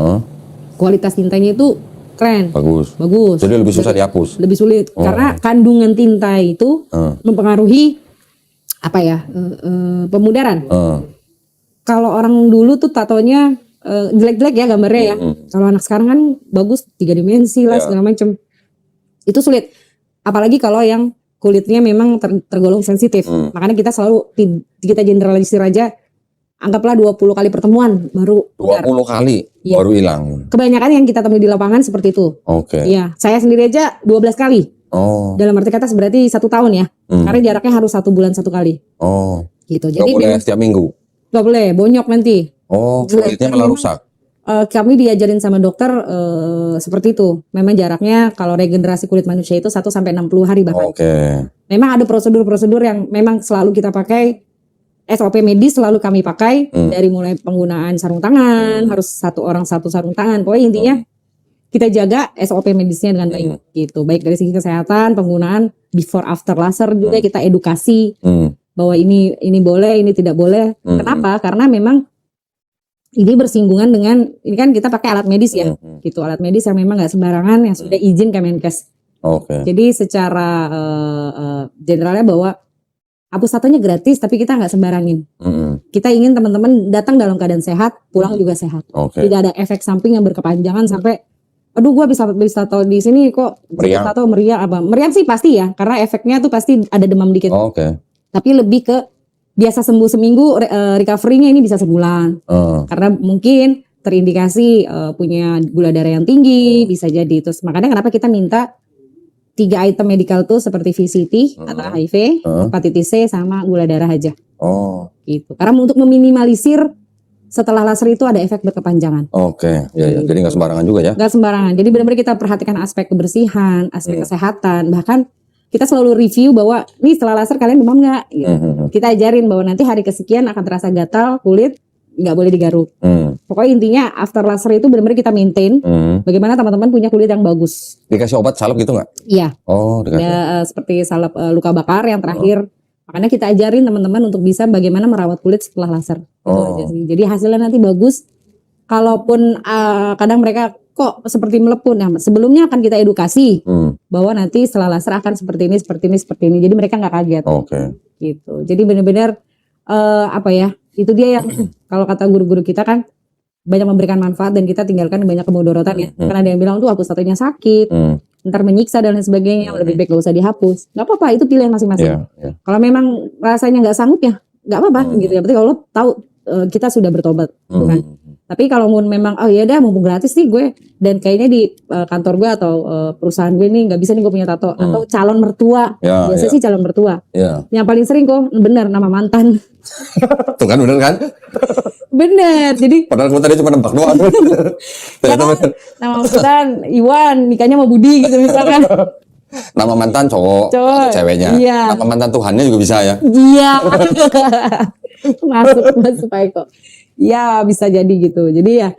S1: kualitas tintanya itu keren.
S2: Bagus.
S1: Bagus.
S2: Jadi lebih susah dihapus.
S1: Lebih sulit karena kandungan tinta itu mempengaruhi apa ya pemudaran. Kalau orang dulu tuh tatonya jelek-jelek ya gambarnya ya. Kalau anak sekarang kan bagus 3 dimensi lah segala macam. Itu sulit. Apalagi kalau yang kulitnya memang tergolong sensitif. Makanya kita selalu kita generalisir aja. Anggaplah 20 kali pertemuan baru
S2: 20 kali baru hilang.
S1: Kebanyakan yang kita temui di lapangan seperti itu.
S2: Oke.
S1: Iya, saya sendiri aja 12 kali.
S2: Oh.
S1: Dalam arti kata berarti 1 tahun ya. Karena jaraknya harus 1 bulan 1 kali.
S2: Oh.
S1: Gitu.
S2: Gak
S1: Jadi
S2: boleh setiap minggu.
S1: gak boleh, bonyok nanti.
S2: Oh, kulitnya malah rusak.
S1: Kami diajarin sama dokter seperti itu. Memang jaraknya kalau regenerasi kulit manusia itu 1 sampai 60 hari bahkan.
S2: Oke.
S1: Memang ada prosedur-prosedur yang memang selalu kita pakai. SOP medis selalu kami pakai dari mulai penggunaan sarung tangan, harus 1 orang 1 sarung tangan. Pokoknya intinya kita jaga SOP medisnya dengan baik gitu. Baik dari segi kesehatan, penggunaan before after laser juga kita edukasi bahwa ini boleh, ini tidak boleh. Kenapa? Karena memang ini bersinggungan dengan ini kan kita pakai alat medis ya. Gitu, alat medis yang memang nggak sembarangan yang sudah izin Kemenkes.
S2: Oke.
S1: Jadi secara generalnya bahwa hapus tatonya gratis, tapi kita nggak sembarangin. Kita ingin teman-teman datang dalam keadaan sehat, pulang juga sehat. Tidak ada efek samping yang berkepanjangan sampai, aduh gue bisa tato di sini kok
S2: meriang.
S1: Tato meriang apa? Meriang sih pasti ya, karena efeknya tuh pasti ada demam dikit. Tapi lebih ke biasa sembuh seminggu, recovery-nya ini bisa sebulan. Karena mungkin terindikasi punya gula darah yang tinggi, bisa jadi. Terus makanya kenapa kita minta 3 item medical tuh seperti VCT atau HIV, hepatitis C sama gula darah aja. Gitu. Karena untuk meminimalisir setelah laser itu ada efek berkepanjangan.
S2: Ya. Jadi nggak sembarangan juga ya?
S1: Nggak sembarangan. Jadi benar-benar kita perhatikan aspek kebersihan, aspek kesehatan. Bahkan kita selalu review bahwa nih setelah laser kalian demam nggak? Gitu. Kita ajarin bahwa nanti hari kesekian akan terasa gatal kulit, nggak boleh digaruk. Pokoknya intinya after laser itu benar-benar kita maintain bagaimana teman-teman punya kulit yang bagus.
S2: Dikasih obat salep gitu nggak?
S1: Iya.
S2: Oh, dikasih.
S1: Ya, seperti salep luka bakar yang terakhir Makanya kita ajarin teman-teman untuk bisa bagaimana merawat kulit setelah laser. Itu
S2: Oh.
S1: aja sih. Jadi hasilnya nanti bagus. Kalaupun kadang mereka kok seperti melepun. Nah, sebelumnya akan kita edukasi bahwa nanti setelah laser akan seperti ini, seperti ini, seperti ini. Jadi mereka nggak kaget.
S2: Oke.
S1: Gitu. Jadi benar-benar apa ya? Itu dia yang kalau kata guru-guru kita kan banyak memberikan manfaat dan kita tinggalkan banyak kemudorotan ya. Karena ada yang bilang tuh hapus tatonya sakit, ntar menyiksa dan lain sebagainya. Lebih baik gak usah dihapus. Nggak apa-apa, itu pilihan masing-masing.
S2: Iya.
S1: Kalau memang rasanya nggak sanggup ya nggak apa-apa gitu ya. Berarti kalau lo tahu kita sudah bertobat, gitu kan. Tapi kalau memang oh ya udah mumpung gratis nih gue dan kayaknya di kantor gue atau perusahaan gue nih nggak bisa nih gue punya tato atau calon mertua.
S2: Ya,
S1: Biasanya
S2: ya.
S1: sih calon mertua.
S2: Iya.
S1: Yang paling sering kok bener nama mantan.
S2: Tuh kan bener kan?
S1: Bener. Jadi
S2: Padahal gue tadi cuma nebak doang. Ternyata
S1: karena
S2: bener.
S1: nama mantan Iwan nikahnya sama Budi gitu misalkan.
S2: Nama mantan cowok
S1: Cowok,
S2: atau ceweknya.
S1: iya.
S2: Nama mantan Tuhannya juga bisa ya.
S1: Iya. masuk Pak Eko. Ya bisa jadi gitu. Jadi ya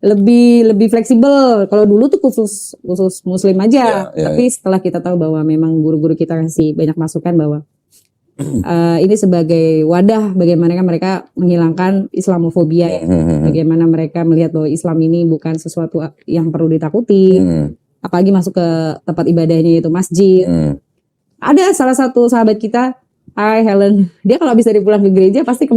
S1: lebih fleksibel. Kalau dulu tuh khusus muslim aja.
S2: Ya,
S1: Tapi setelah kita tahu bahwa memang guru-guru kita kasih banyak masukan bahwa ini sebagai wadah bagaimana mereka menghilangkan Islamofobia ya. Bagaimana mereka melihat bahwa Islam ini bukan sesuatu yang perlu ditakuti. Apalagi masuk ke tempat ibadahnya yaitu masjid. Ada salah satu sahabat kita, Hai Helen, dia kalau bisa pulang ke gereja pasti ke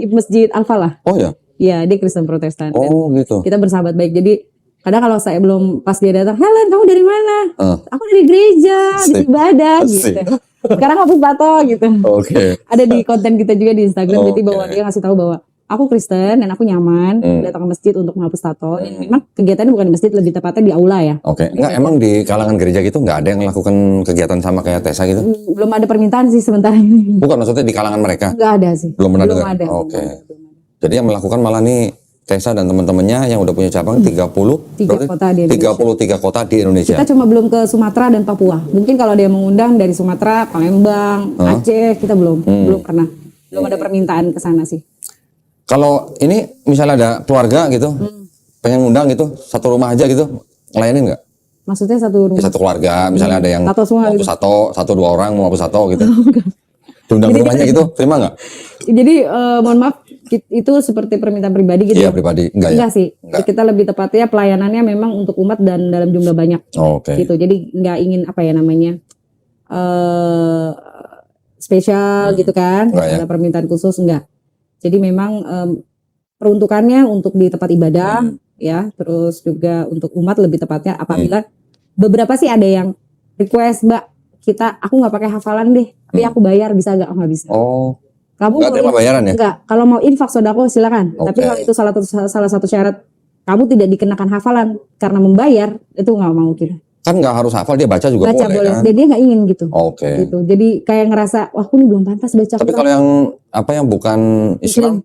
S1: masjid Al-Falah.
S2: Oh ya.
S1: Iya, dia Kristen Protestan. Dan
S2: Oh gitu.
S1: kita bersahabat baik. Jadi kadang kalau saya belum pas dia datang, Helen kamu dari mana? Aku dari gereja,
S2: Asik.
S1: di ibadah
S2: Asik.
S1: gitu. Sekarang hapus tato gitu.
S2: Oke.
S1: Ada di konten kita juga di Instagram. Jadi
S2: Oke.
S1: bahwa dia ngasih tahu bahwa aku Kristen dan aku nyaman datang ke masjid untuk menghapus tato. Dan memang kegiatannya bukan di masjid, lebih tepatnya di aula ya.
S2: Oke. Enggak, emang di kalangan gereja gitu nggak ada yang melakukan kegiatan sama kayak Tessa gitu?
S1: Belum ada permintaan sih sementara ini.
S2: Bukan, maksudnya di kalangan mereka?
S1: Enggak ada sih.
S2: Belum pernah
S1: Belum
S2: dengar?
S1: ada.
S2: Oke. Jadi yang melakukan malah nih Tessa dan teman-temannya yang udah punya cabang 30
S1: Tiga
S2: berarti
S1: kota di Indonesia.
S2: 33 kota di Indonesia.
S1: Kita cuma belum ke Sumatera dan Papua. Mungkin kalau ada yang mengundang dari Sumatera, Palembang, Aceh, kita belum pernah. Belum ada permintaan ke sana sih.
S2: Kalau ini misalnya ada keluarga gitu, pengen ngundang gitu, satu rumah aja gitu, ngelayanin nggak?
S1: Maksudnya satu
S2: Ya,
S1: rumah.
S2: satu keluarga, misalnya ada yang
S1: Tato semua
S2: mau
S1: gitu.
S2: hapus satu dua orang mau hapus tato gitu. Diundang ke rumahnya gitu, terima nggak?
S1: Jadi mohon maaf, itu seperti permintaan pribadi gitu.
S2: Iya pribadi, enggak ya?
S1: Enggak sih.
S2: Enggak.
S1: Kita lebih tepatnya pelayanannya memang untuk umat dan dalam jumlah banyak.
S2: Oke.
S1: Gitu. Jadi nggak ingin apa ya namanya spesial gitu kan.
S2: Enggak ya?
S1: Ada permintaan khusus enggak. Jadi memang peruntukannya untuk di tempat ibadah ya, terus juga untuk umat lebih tepatnya apabila beberapa sih ada yang request, Mbak, aku nggak pakai hafalan deh, tapi aku bayar bisa nggak? Nggak bisa.
S2: Oh,
S1: Kamu
S2: nggak terima bayaran ya?
S1: Enggak, kalau mau infak sodako silakan. Tapi
S2: Oke.
S1: kalau itu salah satu syarat kamu tidak dikenakan hafalan karena membayar, itu nggak mau kita.
S2: Kan nggak harus hafal, dia baca juga
S1: Baca boleh,
S2: kan?
S1: dan dia nggak ingin gitu.
S2: Oke.
S1: Gitu. Jadi kayak ngerasa, wah aku ini belum pantas baca
S2: Tapi
S1: Quran.
S2: kalau yang apa yang bukan Islam,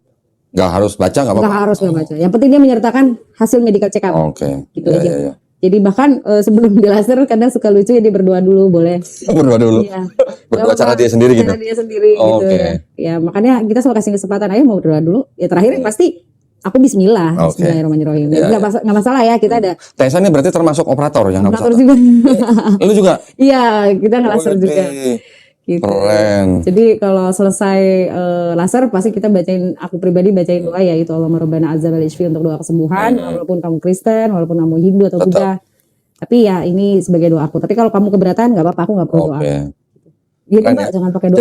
S2: nggak harus baca nggak apa-apa?
S1: Nggak harus nggak baca. Yang penting dia menyertakan hasil medical check up.
S2: Oke.
S1: Gitu
S2: Iya,
S1: aja.
S2: iya, iya.
S1: Jadi bahkan sebelum di laser kadang suka lucu ya dia berdoa dulu boleh.
S2: Berdoa dulu.
S1: Iya.
S2: Berdoa
S1: Nggak
S2: cara
S1: apa-apa.
S2: dia sendiri gitu.
S1: Cara dia sendiri gitu.
S2: Oke.
S1: Ya makanya kita selalu kasih kesempatan, ayo mau berdoa dulu. Ya terakhir pasti aku Bismillah.
S2: Oke.
S1: Bismillahirrahmanirrahim.
S2: Iya,
S1: Nggak masalah ya, kita ada
S2: Tessa ini berarti termasuk operator yang hapus
S1: operator
S2: tato?
S1: juga.
S2: Lu juga?
S1: Iya, kita ngelaser
S2: Oke.
S1: juga. Gitu.
S2: Keren.
S1: Jadi kalau selesai laser pasti kita bacain, aku pribadi bacain doa ya itu Allahumma rabbana azza wal ishfi untuk doa kesembuhan, walaupun kamu Kristen, walaupun kamu Hindu atau Buddha. Tapi ya ini sebagai doa aku. Tapi kalau kamu keberatan nggak apa-apa, aku nggak perlu doa.
S2: Oke.
S1: Jadi
S2: Keren
S1: Mbak,
S2: ya.
S1: jangan pakai doa.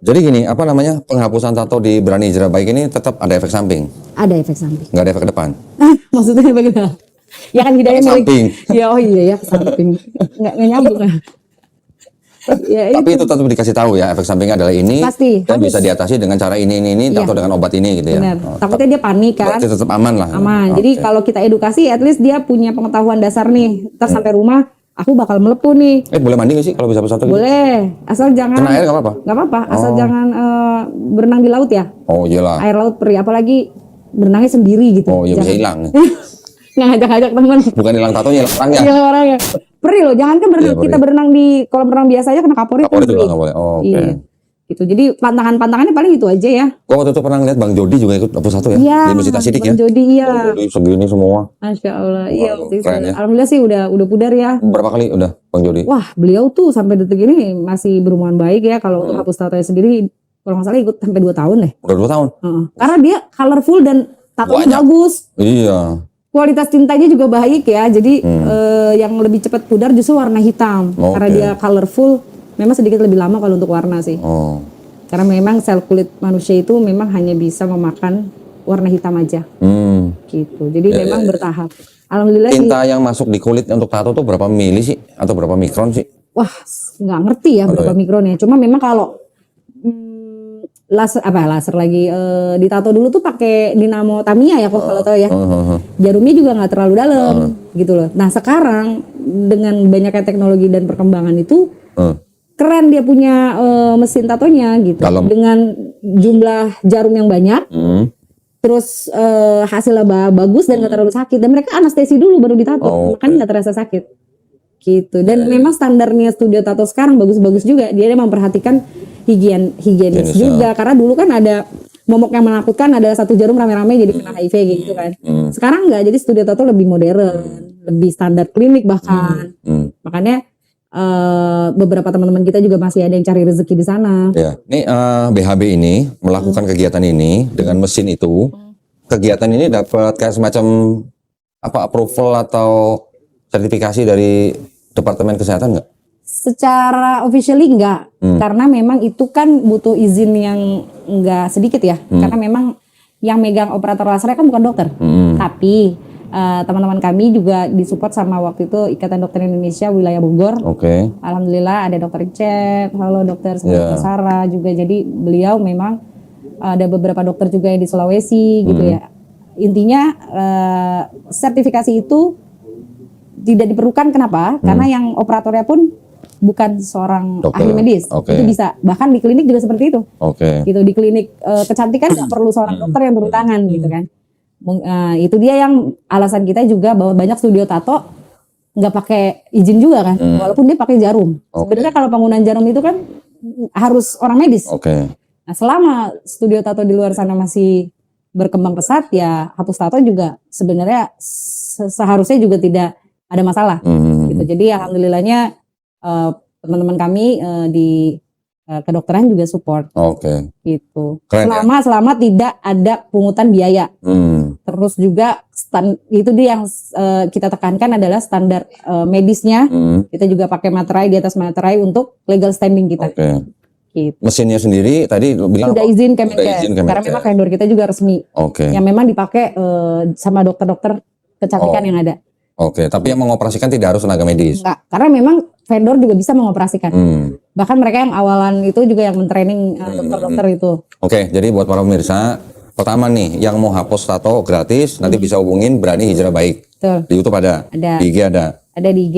S2: Jadi gini, apa namanya, penghapusan tato di Berani Hijrah Baik ini tetap ada efek samping,
S1: Ada efek samping.
S2: nggak ada efek depan.
S1: Maksudnya bagaimana? Ya kan hidayah
S2: Efek
S1: milik.
S2: samping.
S1: Ya oh iya ya samping. Nggak nyambung kan. Ya
S2: Tapi itu tetap dikasih tahu ya, efek sampingnya adalah ini,
S1: Pasti,
S2: dan
S1: harus.
S2: bisa diatasi dengan cara ini,
S1: Iya.
S2: atau dengan obat ini gitu ya.
S1: benar.
S2: Oh,
S1: Takutnya dia panik kan.
S2: berarti tetap aman lah.
S1: Aman.
S2: Oke.
S1: Jadi kalau kita edukasi, at least dia punya pengetahuan dasar nih. Ntar sampai rumah, aku bakal melepuh nih.
S2: boleh mandi nggak sih kalau bisa hapus tato gitu?
S1: Boleh, asal jangan.
S2: Kena air nggak apa-apa?
S1: Nggak apa-apa, asal
S2: Oh.
S1: jangan berenang di laut ya.
S2: Oh iyalah.
S1: Air laut perih, apalagi berenangnya sendiri gitu.
S2: Oh iya bisa
S1: Jangan.
S2: hilang.
S1: Nggak ngajak-ngajak temen.
S2: Bukan hilang tatonya, hilang orangnya.
S1: Iya orangnya. Perih loh, jangan kan berenang,
S2: Iya, perih.
S1: kita berenang di kolam renang biasa aja kena kapori.
S2: Kapolri
S1: kan
S2: juga
S1: perih.
S2: nggak boleh. Oh, oke.
S1: Iya. Gitu. Jadi pantangannya paling itu aja ya.
S2: Gua waktu itu pernah ngeliat Bang Jody juga ikut hapus tato ya,
S1: Iya.
S2: di Masjid Asidik ya.
S1: Bang Jody iya.
S2: Bang Jody segini semua.
S1: Masya Allah. Iya.
S2: Waduh,
S1: waktu itu.
S2: keren ya.
S1: Alhamdulillah sih udah pudar ya.
S2: Berapa kali udah Bang Jody?
S1: Wah, beliau tuh sampai detik ini masih berhubungan baik ya. Kalau untuk hapus tatonya sendiri, Kalau nggak salah ikut sampai 2 tahun deh.
S2: Udah 2 tahun.
S1: Karena dia colorful dan tatonya bagus.
S2: Iya.
S1: Kualitas tintanya juga baik ya. Jadi yang lebih cepat pudar justru warna hitam. Karena dia colorful, memang sedikit lebih lama kalau untuk warna sih.
S2: Oh.
S1: Karena memang sel kulit manusia itu memang hanya bisa memakan warna hitam aja. Gitu. Jadi memang bertahap. Alhamdulillah
S2: Tinta yang masuk di kulit untuk tato tuh berapa mili sih? Atau berapa mikron sih?
S1: wah, nggak ngerti ya berapa mikronnya. Cuma memang kalau laser lagi ditato dulu tuh pakai dinamo Tamiya ya kalau tahu ya. Jarumnya juga nggak terlalu dalam gitu loh. Nah sekarang dengan banyaknya teknologi dan perkembangan itu keren dia punya mesin tatonya gitu. Dengan jumlah jarum yang banyak, terus hasilnya bagus dan nggak terlalu sakit. Dan mereka anestesi dulu baru ditato, makanya nggak terasa sakit. Gitu. Dan memang standarnya studio tato sekarang bagus-bagus juga. Dia memperhatikan higienis juga. Karena dulu kan ada momok yang menakutkan, ada satu jarum rame-rame jadi kena HIV gitu kan. Sekarang enggak, jadi studio tato lebih modern, lebih standar klinik bahkan. Makanya beberapa teman-teman kita juga masih ada yang cari rezeki di sana.
S2: Ya, ini BHB ini melakukan kegiatan ini dengan mesin itu. Kegiatan ini dapat kayak semacam approval atau sertifikasi dari Departemen Kesehatan nggak?
S1: Secara officially enggak, karena memang itu kan butuh izin yang enggak sedikit ya. Karena memang yang megang operator lasernya kan bukan dokter, tapi teman-teman kami juga disupport sama waktu itu Ikatan Dokter Indonesia wilayah Bogor. Alhamdulillah ada dokter Icep, halo dokter Sarah juga. Jadi beliau memang ada beberapa dokter juga yang di Sulawesi gitu ya. Intinya sertifikasi itu tidak diperlukan. Kenapa? Karena yang operatornya pun bukan seorang ahli medis. Itu bisa. Bahkan di klinik juga seperti itu. Gitu, di klinik kecantikan nggak perlu seorang dokter yang turun tangan gitu kan. Itu dia yang alasan kita juga bahwa banyak studio tato nggak pakai izin juga kan. Walaupun dia pakai jarum. Sebenarnya kalau penggunaan jarum itu kan harus orang medis. Nah, selama studio tato di luar sana masih berkembang pesat ya, hapus tato juga sebenarnya seharusnya juga tidak ada masalah gitu. Jadi alhamdulillahnya teman-teman kami di kedokteran juga support gitu. Selama tidak ada pungutan biaya. Terus juga itu dia yang kita tekankan adalah standar medisnya. Kita juga pakai materai di atas materai untuk legal standing kita. Gitu.
S2: Mesinnya sendiri tadi lu bilang
S1: sudah izin Kemenkes. Karena memang vendor kita juga resmi. Yang memang dipakai sama dokter-dokter kecantikan yang ada.
S2: Tapi yang mengoperasikan tidak harus tenaga medis.
S1: Enggak, karena memang vendor juga bisa mengoperasikan. Bahkan mereka yang awalan itu juga yang mentraining dokter-dokter itu.
S2: Jadi buat para pemirsa, pertama nih yang mau hapus tato gratis, nanti bisa hubungin Berani Hijrah Baik. Di YouTube ada. Di IG ada.
S1: Ada di IG.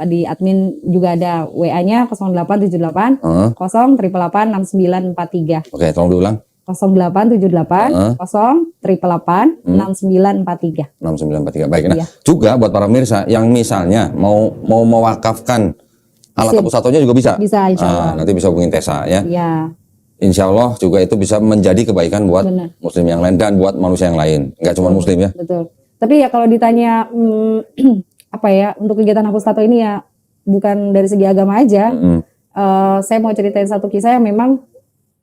S1: Di admin juga ada WA-nya 0878 088 6943.
S2: Tolong diulang.
S1: 0878 088 6943.
S2: 6943. Baik. Nah, juga buat para pemirsa yang misalnya mau mewakafkan alat hapus tatonya juga bisa.
S1: Bisa, insya Allah.
S2: Nanti bisa hubungin Tessa ya.
S1: Iya.
S2: Insya Allah juga itu bisa menjadi kebaikan buat muslim yang lain dan buat manusia yang lain. Nggak cuma muslim ya.
S1: Betul. Tapi ya kalau ditanya untuk kegiatan hapus tato ini ya bukan dari segi agama aja. Saya mau ceritain satu kisah yang memang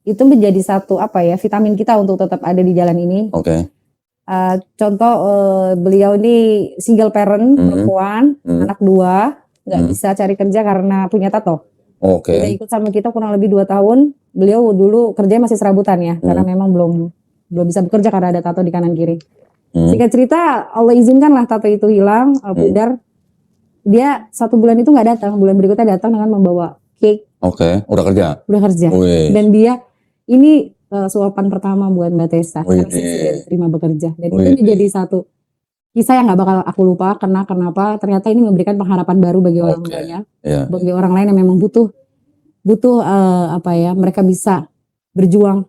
S1: itu menjadi satu vitamin kita untuk tetap ada di jalan ini. Contoh beliau ini single parent, perempuan, anak 2, nggak bisa cari kerja karena punya tato. Dia ikut sama kita kurang lebih 2 tahun. Beliau dulu kerjanya masih serabutan ya, karena memang belum bisa bekerja karena ada tato di kanan kiri. Singkat cerita, Allah izinkanlah tato itu hilang, pudar. Dia 1 bulan itu nggak datang, bulan berikutnya datang dengan membawa cake.
S2: Udah kerja.
S1: Dan dia ini suapan pertama buat Mbak Tessa karena saya terima bekerja. Dan ini menjadi satu kisah yang nggak bakal aku lupa. Kenapa? Ternyata ini memberikan pengharapan baru bagi orang banyak, bagi orang lain yang memang butuh mereka bisa berjuang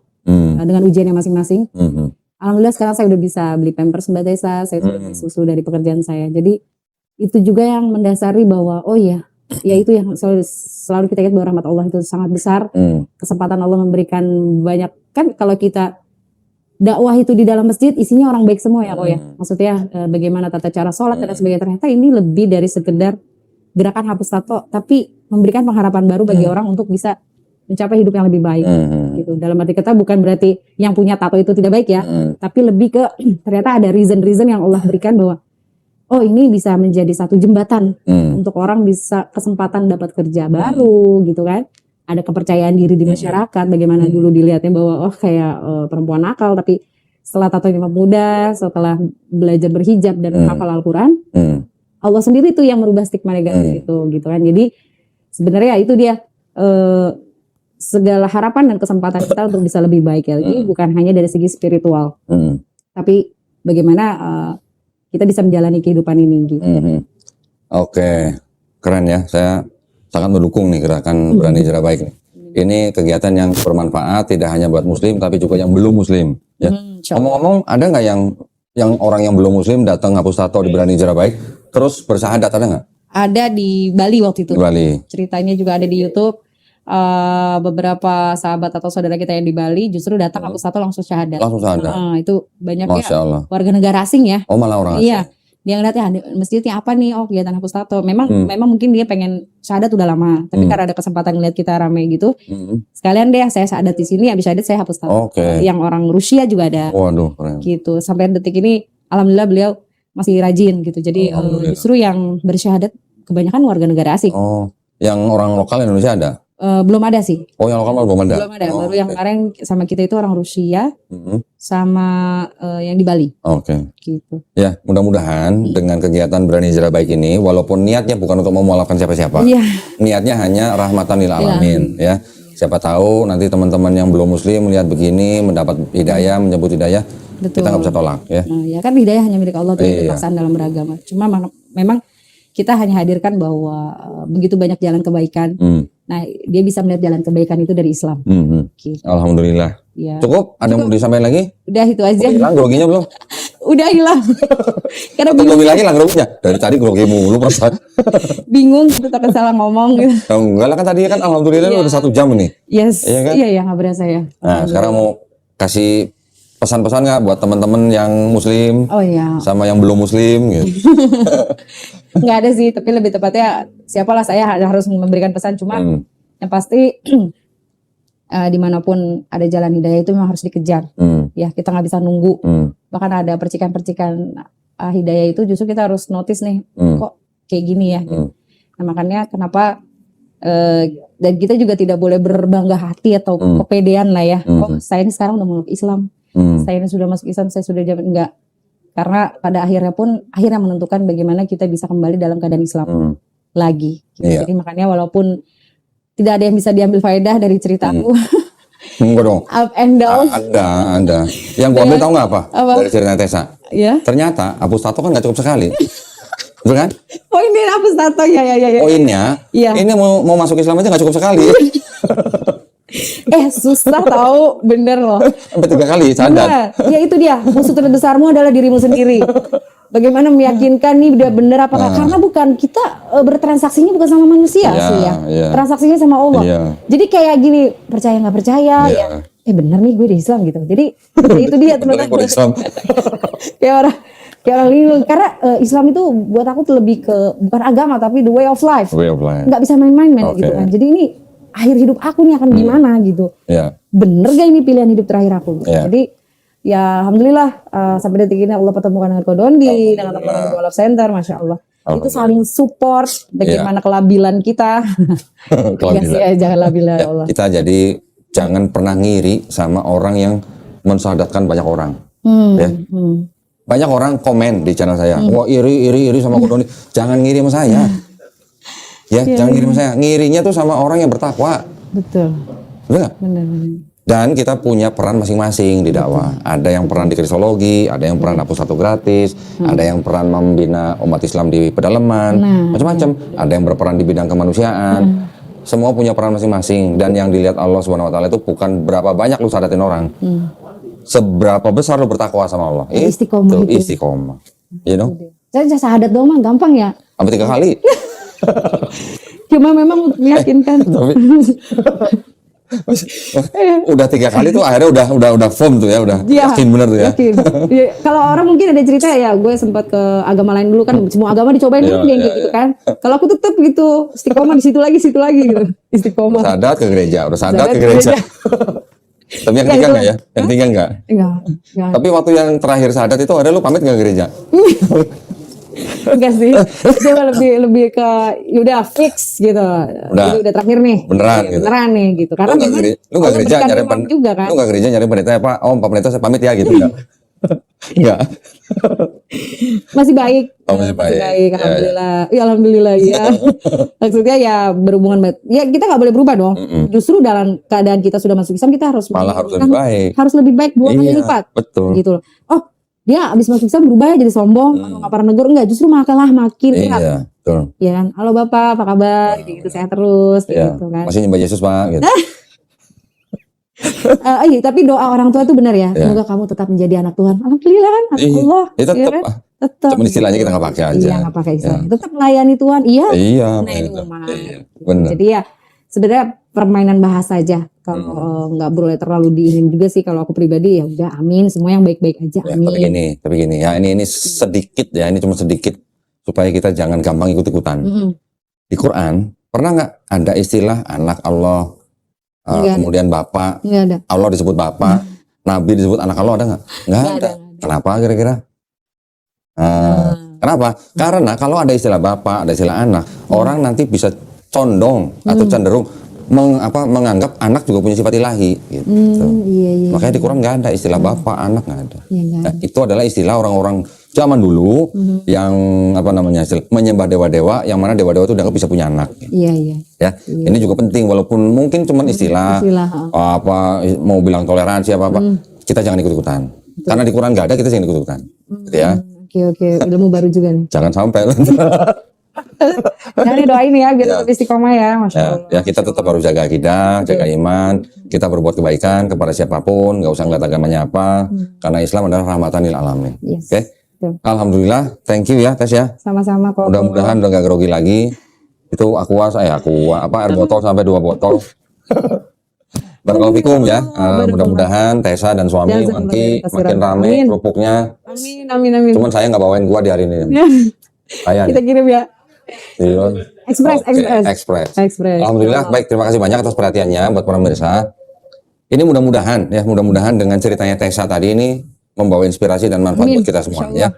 S1: dengan ujiannya masing-masing. Alhamdulillah sekarang saya udah bisa beli Pampers Mbak Tessa, saya sudah beli susu dari pekerjaan saya. Jadi itu juga yang mendasari bahwa ya itu yang selalu kita ingat bahwa rahmat Allah itu sangat besar. Kesempatan Allah memberikan banyak. Kan kalau kita dakwah itu di dalam masjid isinya orang baik semua ya kok ya. Maksudnya bagaimana tata cara sholat dan sebagainya. Ternyata ini lebih dari sekedar gerakan hapus tato, tapi memberikan pengharapan baru bagi orang untuk bisa mencapai hidup yang lebih baik gitu. Dalam arti kata bukan berarti yang punya tato itu tidak baik ya, tapi lebih ke ternyata ada reason yang Allah berikan bahwa oh ini bisa menjadi satu jembatan untuk orang bisa kesempatan dapat kerja baru gitu kan. Ada kepercayaan diri di masyarakat, bagaimana dulu dilihatnya bahwa oh kayak perempuan nakal, tapi setelah tatonya muda, setelah belajar berhijab dan hafal Al-Quran, Allah sendiri tuh yang merubah stigma negatif itu gitu kan. Jadi sebenarnya itu dia segala harapan dan kesempatan kita untuk bisa lebih baik ya. Jadi bukan hanya dari segi spiritual, tapi bagaimana kita bisa menjalani kehidupan ini gitu.
S2: Oke, keren ya. Saya sangat mendukung nih gerakan Berani Hijrah Baik nih. Ini kegiatan yang bermanfaat tidak hanya buat muslim tapi juga yang belum muslim ya. Ngomong-ngomong, ada nggak yang orang yang belum muslim datang hapus tato di Berani Hijrah Baik terus bersyahadat, ada nggak?
S1: Ada di Bali waktu itu.
S2: Di Bali.
S1: Ceritanya juga ada di YouTube. Beberapa sahabat atau saudara kita yang di Bali justru datang hapus tato langsung syahadat.
S2: Langsung syahadat.
S1: Itu banyaknya
S2: Masya Allah.
S1: warga negara asing ya.
S2: Oh, malah orang asing.
S1: Iya. Dia ngeliatnya masjidnya apa nih? Oh, kegiatan hapus tato. Memang mungkin dia pengen syahadat udah lama, tapi karena ada kesempatan ngeliat kita rame gitu, sekalian deh saya syahadat di sini, habis syahadat saya hapus tato. Yang orang Rusia juga ada.
S2: Waduh, keren.
S1: Gitu. Sampai detik ini alhamdulillah beliau masih rajin gitu. Jadi justru yang bersyahadat kebanyakan warga negara asing.
S2: Oh, yang orang lokal Indonesia ada?
S1: Belum ada sih.
S2: Oh, yang lokal belum ada?
S1: Belum ada. Baru yang kemarin sama kita itu orang Rusia sama yang di Bali.
S2: Oke.
S1: Gitu.
S2: Ya, mudah-mudahan dengan kegiatan Berani Hijrah Baik ini, walaupun niatnya bukan untuk memualafkan siapa-siapa, niatnya hanya rahmatan lil alamin ya. Siapa tahu nanti teman-teman yang belum muslim melihat begini, mendapat hidayah, menyebut hidayah, kita nggak bisa tolak ya.
S1: Ya kan hidayah hanya milik Allah, tidak paksaan dalam beragama. Cuma memang kita hanya hadirkan bahwa begitu banyak jalan kebaikan. Nah, dia bisa melihat jalan kebaikan itu dari Islam. Gitu.
S2: Alhamdulillah.
S1: Ya.
S2: Cukup? Ada yang mau disampaikan lagi?
S1: Udah itu aja.
S2: Hilang groginya belum?
S1: Udah hilang. Karena
S2: belum hilang groginya. Dari tadi grogi mulu perasaan.
S1: Bingung gitu, takut salah ngomong gitu.
S2: Enggak lah, kan tadi kan alhamdulillah udah 1 jam nih.
S1: Yes.
S2: Iya kan?
S1: Iya, nggak berasa ya.
S2: Nah, sekarang mau kasih pesan-pesan nggak buat teman-teman yang muslim?
S1: Oh iya.
S2: Sama yang belum muslim gitu.
S1: Nggak ada sih, tapi lebih tepatnya siapalah saya harus memberikan pesan. Cuma yang pasti dimanapun ada jalan hidayah itu memang harus dikejar. Ya, kita nggak bisa nunggu. Bahkan ada percikan-percikan hidayah itu justru kita harus notice nih, kok kayak gini ya. Gitu. Nah, makanya kenapa dan kita juga tidak boleh berbangga hati atau kepedean lah ya. Oh, saya ini sekarang udah masuk Islam. Saya ini sudah masuk Islam, saya sudah jalan, enggak. Karena pada akhirnya menentukan bagaimana kita bisa kembali dalam keadaan Islam lagi. Gitu. Jadi makanya walaupun tidak ada yang bisa diambil faedah dari ceritaku.
S2: Enggak dong.
S1: Up and down.
S2: Ada. Yang gua ambil tahu nggak apa? Dari cerita Tessa.
S1: Ya.
S2: Ternyata hapus tato kan nggak cukup sekali. Betul kan?
S1: Oh, ini hapus tato ya.
S2: Poinnya, ini mau masuk Islam aja nggak cukup sekali.
S1: Susah tahu, bener loh.
S2: Sampai 3 kali sadar.
S1: Ya itu dia, musuh terbesarmu adalah dirimu sendiri. Bagaimana meyakinkan nih udah bener apakah, karena bukan kita bertransaksinya bukan sama manusia sih ya. Transaksinya sama Allah. Jadi kayak gini, percaya nggak percaya ya. Bener nih gue di Islam gitu. Jadi itu dia teman-teman. Kayak orang linglung. Karena Islam itu buat aku tuh lebih ke bukan agama tapi the way of life. Nggak bisa main-main gitu kan. Jadi ini akhir hidup aku nih akan gimana gitu. Bener gak ini pilihan hidup terakhir aku? Jadi ya alhamdulillah sampai detik ini Allah pertemukan dengan Kodondi, dengan teman-teman Golf Center, Masya Allah. Itu saling support bagaimana kelabilan kita. Jangan labil ya Allah.
S2: Kita jadi jangan pernah ngiri sama orang yang mensyahadatkan banyak orang. Banyak orang komen di channel saya, wah iri sama Kodondi. Jangan ngiri sama saya. Jangan ngiri sama saya. Ngirinya tuh sama orang yang bertakwa. Betul nggak? Benar. Dan kita punya peran masing-masing di dakwah. Ada yang peran di krisologi, ada yang peran hapus tato gratis, ada yang peran membina umat Islam di pedalaman, macam-macam. Ada yang berperan di bidang kemanusiaan. Semua punya peran masing-masing. Dan yang dilihat Allah Subhanahu Wa Taala itu bukan berapa banyak lu sadatin orang, seberapa besar lu bertakwa sama Allah. Istiqomah. You know?
S1: Saya syahadat doang mah gampang ya.
S2: Sampai 3 kali.
S1: Cuma memang untuk meyakinkan.
S2: Udah 3 kali tuh akhirnya udah firm tuh ya, udah
S1: Iya,
S2: yakin bener tuh ya.
S1: yakin. Iya, kalau orang mungkin ada cerita ya, gue sempat ke agama lain dulu kan, semua agama dicobain
S2: Iya,
S1: dulu dia
S2: iya,
S1: gitu kan. Kalau aku tetap gitu, istiqomah di situ lagi gitu, istiqomah.
S2: Sadat ke gereja, udah sadat
S1: Sadat
S2: ke
S1: ke
S2: gereja.
S1: gereja.
S2: Tapi yang
S1: Ya,
S2: ketiga
S1: itu.
S2: enggak ya? Yang ketiga enggak.
S1: Enggak.
S2: Tapi waktu yang terakhir sadat itu ada lu pamit nggak ke gereja?
S1: Enggak sih. Dia mah lebih ke yaudah fix gitu. Ini udah terakhir nih.
S2: Beneran
S1: Iya,
S2: gitu.
S1: beneran nih gitu. Karena
S2: Lu nggak
S1: memang
S2: lu nggak
S1: Allah
S2: gereja
S1: berikan
S2: nyari
S1: ruang juga kan.
S2: lu nggak gereja nyari pendeta ya Pak? Oh Pak pendeta saya pamit ya gitu enggak? Enggak.
S1: Masih baik.
S2: Oh, masih baik. Ya, ya.
S1: Alhamdulillah. Ya, alhamdulillah ya. Maksudnya ya berhubungan baik. Ya kita nggak boleh berubah dong. Justru dalam keadaan kita sudah masuk Islam kita harus
S2: Malah harus lebih baik.
S1: Harus lebih baik 2 kali
S2: Iya,
S1: lipat.
S2: betul.
S1: Gitu loh. Oh, dia abis masuk Islam berubah ya jadi sombong, nggak pernah negur, enggak, justru makin erat.
S2: Iya, betul.
S1: Ya kan, halo Bapak, apa kabar? Gitu, sehat terus,
S2: Iya.
S1: gitu kan.
S2: Masih nyembah Yesus Pak gitu.
S1: Iya, tapi doa orang tua itu benar ya.
S2: Iya.
S1: Semoga kamu tetap menjadi anak Tuhan. Alhamdulillah kan, anak
S2: Iya,
S1: Allah.
S2: ya tetap,
S1: kan?
S2: ah.
S1: Tetap.
S2: Cuman istilahnya kita nggak pakai aja.
S1: Iya, nggak pakai istilahnya. Tetap melayani Tuhan. Iya.
S2: Iya,
S1: Melayani
S2: bener.
S1: umat.
S2: Iya, bener.
S1: Jadi ya sebenarnya permainan bahasa aja. Kalau nggak boleh terlalu diinin juga sih. Kalau aku pribadi ya udah amin. Semua yang baik-baik aja.
S2: Ya,
S1: Amin.
S2: tapi gini ya, ini sedikit ya, ini cuma sedikit supaya kita jangan gampang ikut-ikutan. Di Quran pernah nggak ada istilah anak Allah,
S1: Nggak ada.
S2: kemudian bapak,
S1: Nggak ada.
S2: Allah disebut bapak, Nabi disebut anak Allah, ada nggak? Nggak
S1: Nggak
S2: ada.
S1: ada.
S2: Kenapa kira-kira? Kenapa? Karena kalau ada istilah bapak, ada istilah anak, orang nanti bisa condong atau cenderung menganggap anak juga punya sifat ilahi. Gitu.
S1: Iya.
S2: Makanya di Quran nggak ada istilah bapak, anak nggak ada.
S1: Iya, nggak
S2: Nah, itu adalah istilah orang-orang zaman dulu yang menyembah dewa-dewa, yang mana dewa-dewa itu dianggap bisa punya anak.
S1: Iya.
S2: Ya, ini juga penting walaupun mungkin cuman istilah, mau bilang toleransi apa kita jangan ikut-ikutan. Karena di Quran nggak ada, kita jangan ikut-ikutan. Gitu ya.
S1: Oke. Ilmu baru juga nih.
S2: Jangan sampai.
S1: Jangan doain ya biar tetap istiqomah ya, Masya Allah.
S2: Ya, kita tetap harus jaga akidah, jaga iman, kita berbuat kebaikan kepada siapapun, nggak usah ngeliat agamanya apa, karena Islam adalah rahmatan lil alamin.
S1: Yes.
S2: Oke?
S1: Betul.
S2: Alhamdulillah, thank you ya Tes ya.
S1: Sama-sama kok.
S2: Mudah-mudahan udah gak grogi lagi. Itu air botol sampai 2 botol. Barakallahu fikum ya. Mudah-mudahan Tessa dan suami nanti makin rame kerupuknya.
S1: Amin.
S2: Cuman saya nggak bawain gua di hari ini. Saya
S1: Kita kirim ya.
S2: Express. Alhamdulillah, baik, terima kasih banyak atas perhatiannya buat para pemirsa. Ini mudah-mudahan dengan ceritanya Tessa tadi ini membawa inspirasi dan manfaat buat kita semua ya.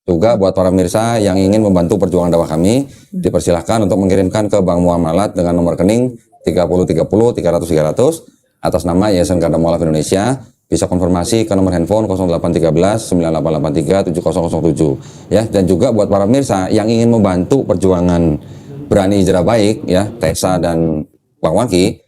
S2: Juga buat para pemirsa yang ingin membantu perjuangan dakwah kami, dipersilahkan untuk mengirimkan ke Bank Muamalat dengan nomor rekening 3030 300 atas nama Yayasan Kadam Mualaf Indonesia. Bisa konfirmasi ke nomor handphone 0813 9883 7007 ya. Dan juga buat para pemirsa yang ingin membantu perjuangan Berani Hijrah Baik ya, Tessa dan Bang Wangki,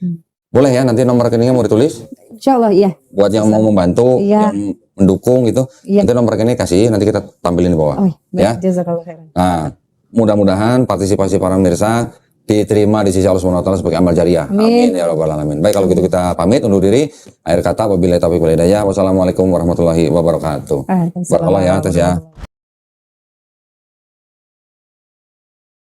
S2: boleh ya nanti nomor rekeningnya mau ditulis?
S1: Insyaallah iya.
S2: Buat yang mau membantu,
S1: Iya.
S2: yang mendukung gitu, nanti nomor rekening kasih, nanti kita tampilin di bawah. Ya.
S1: Jazakallah khairan.
S2: Nah, mudah-mudahan partisipasi para pemirsa diterima di sisi Allah SWT sebagai amal jariah.
S1: Amin.
S2: Ya rabbal alamin. Baik, kalau gitu kita pamit undur diri. Akhir kata wabillahi taufiq wal hidayah. Wassalamualaikum warahmatullahi wabarakatuh. Barakallah ya Tes ya.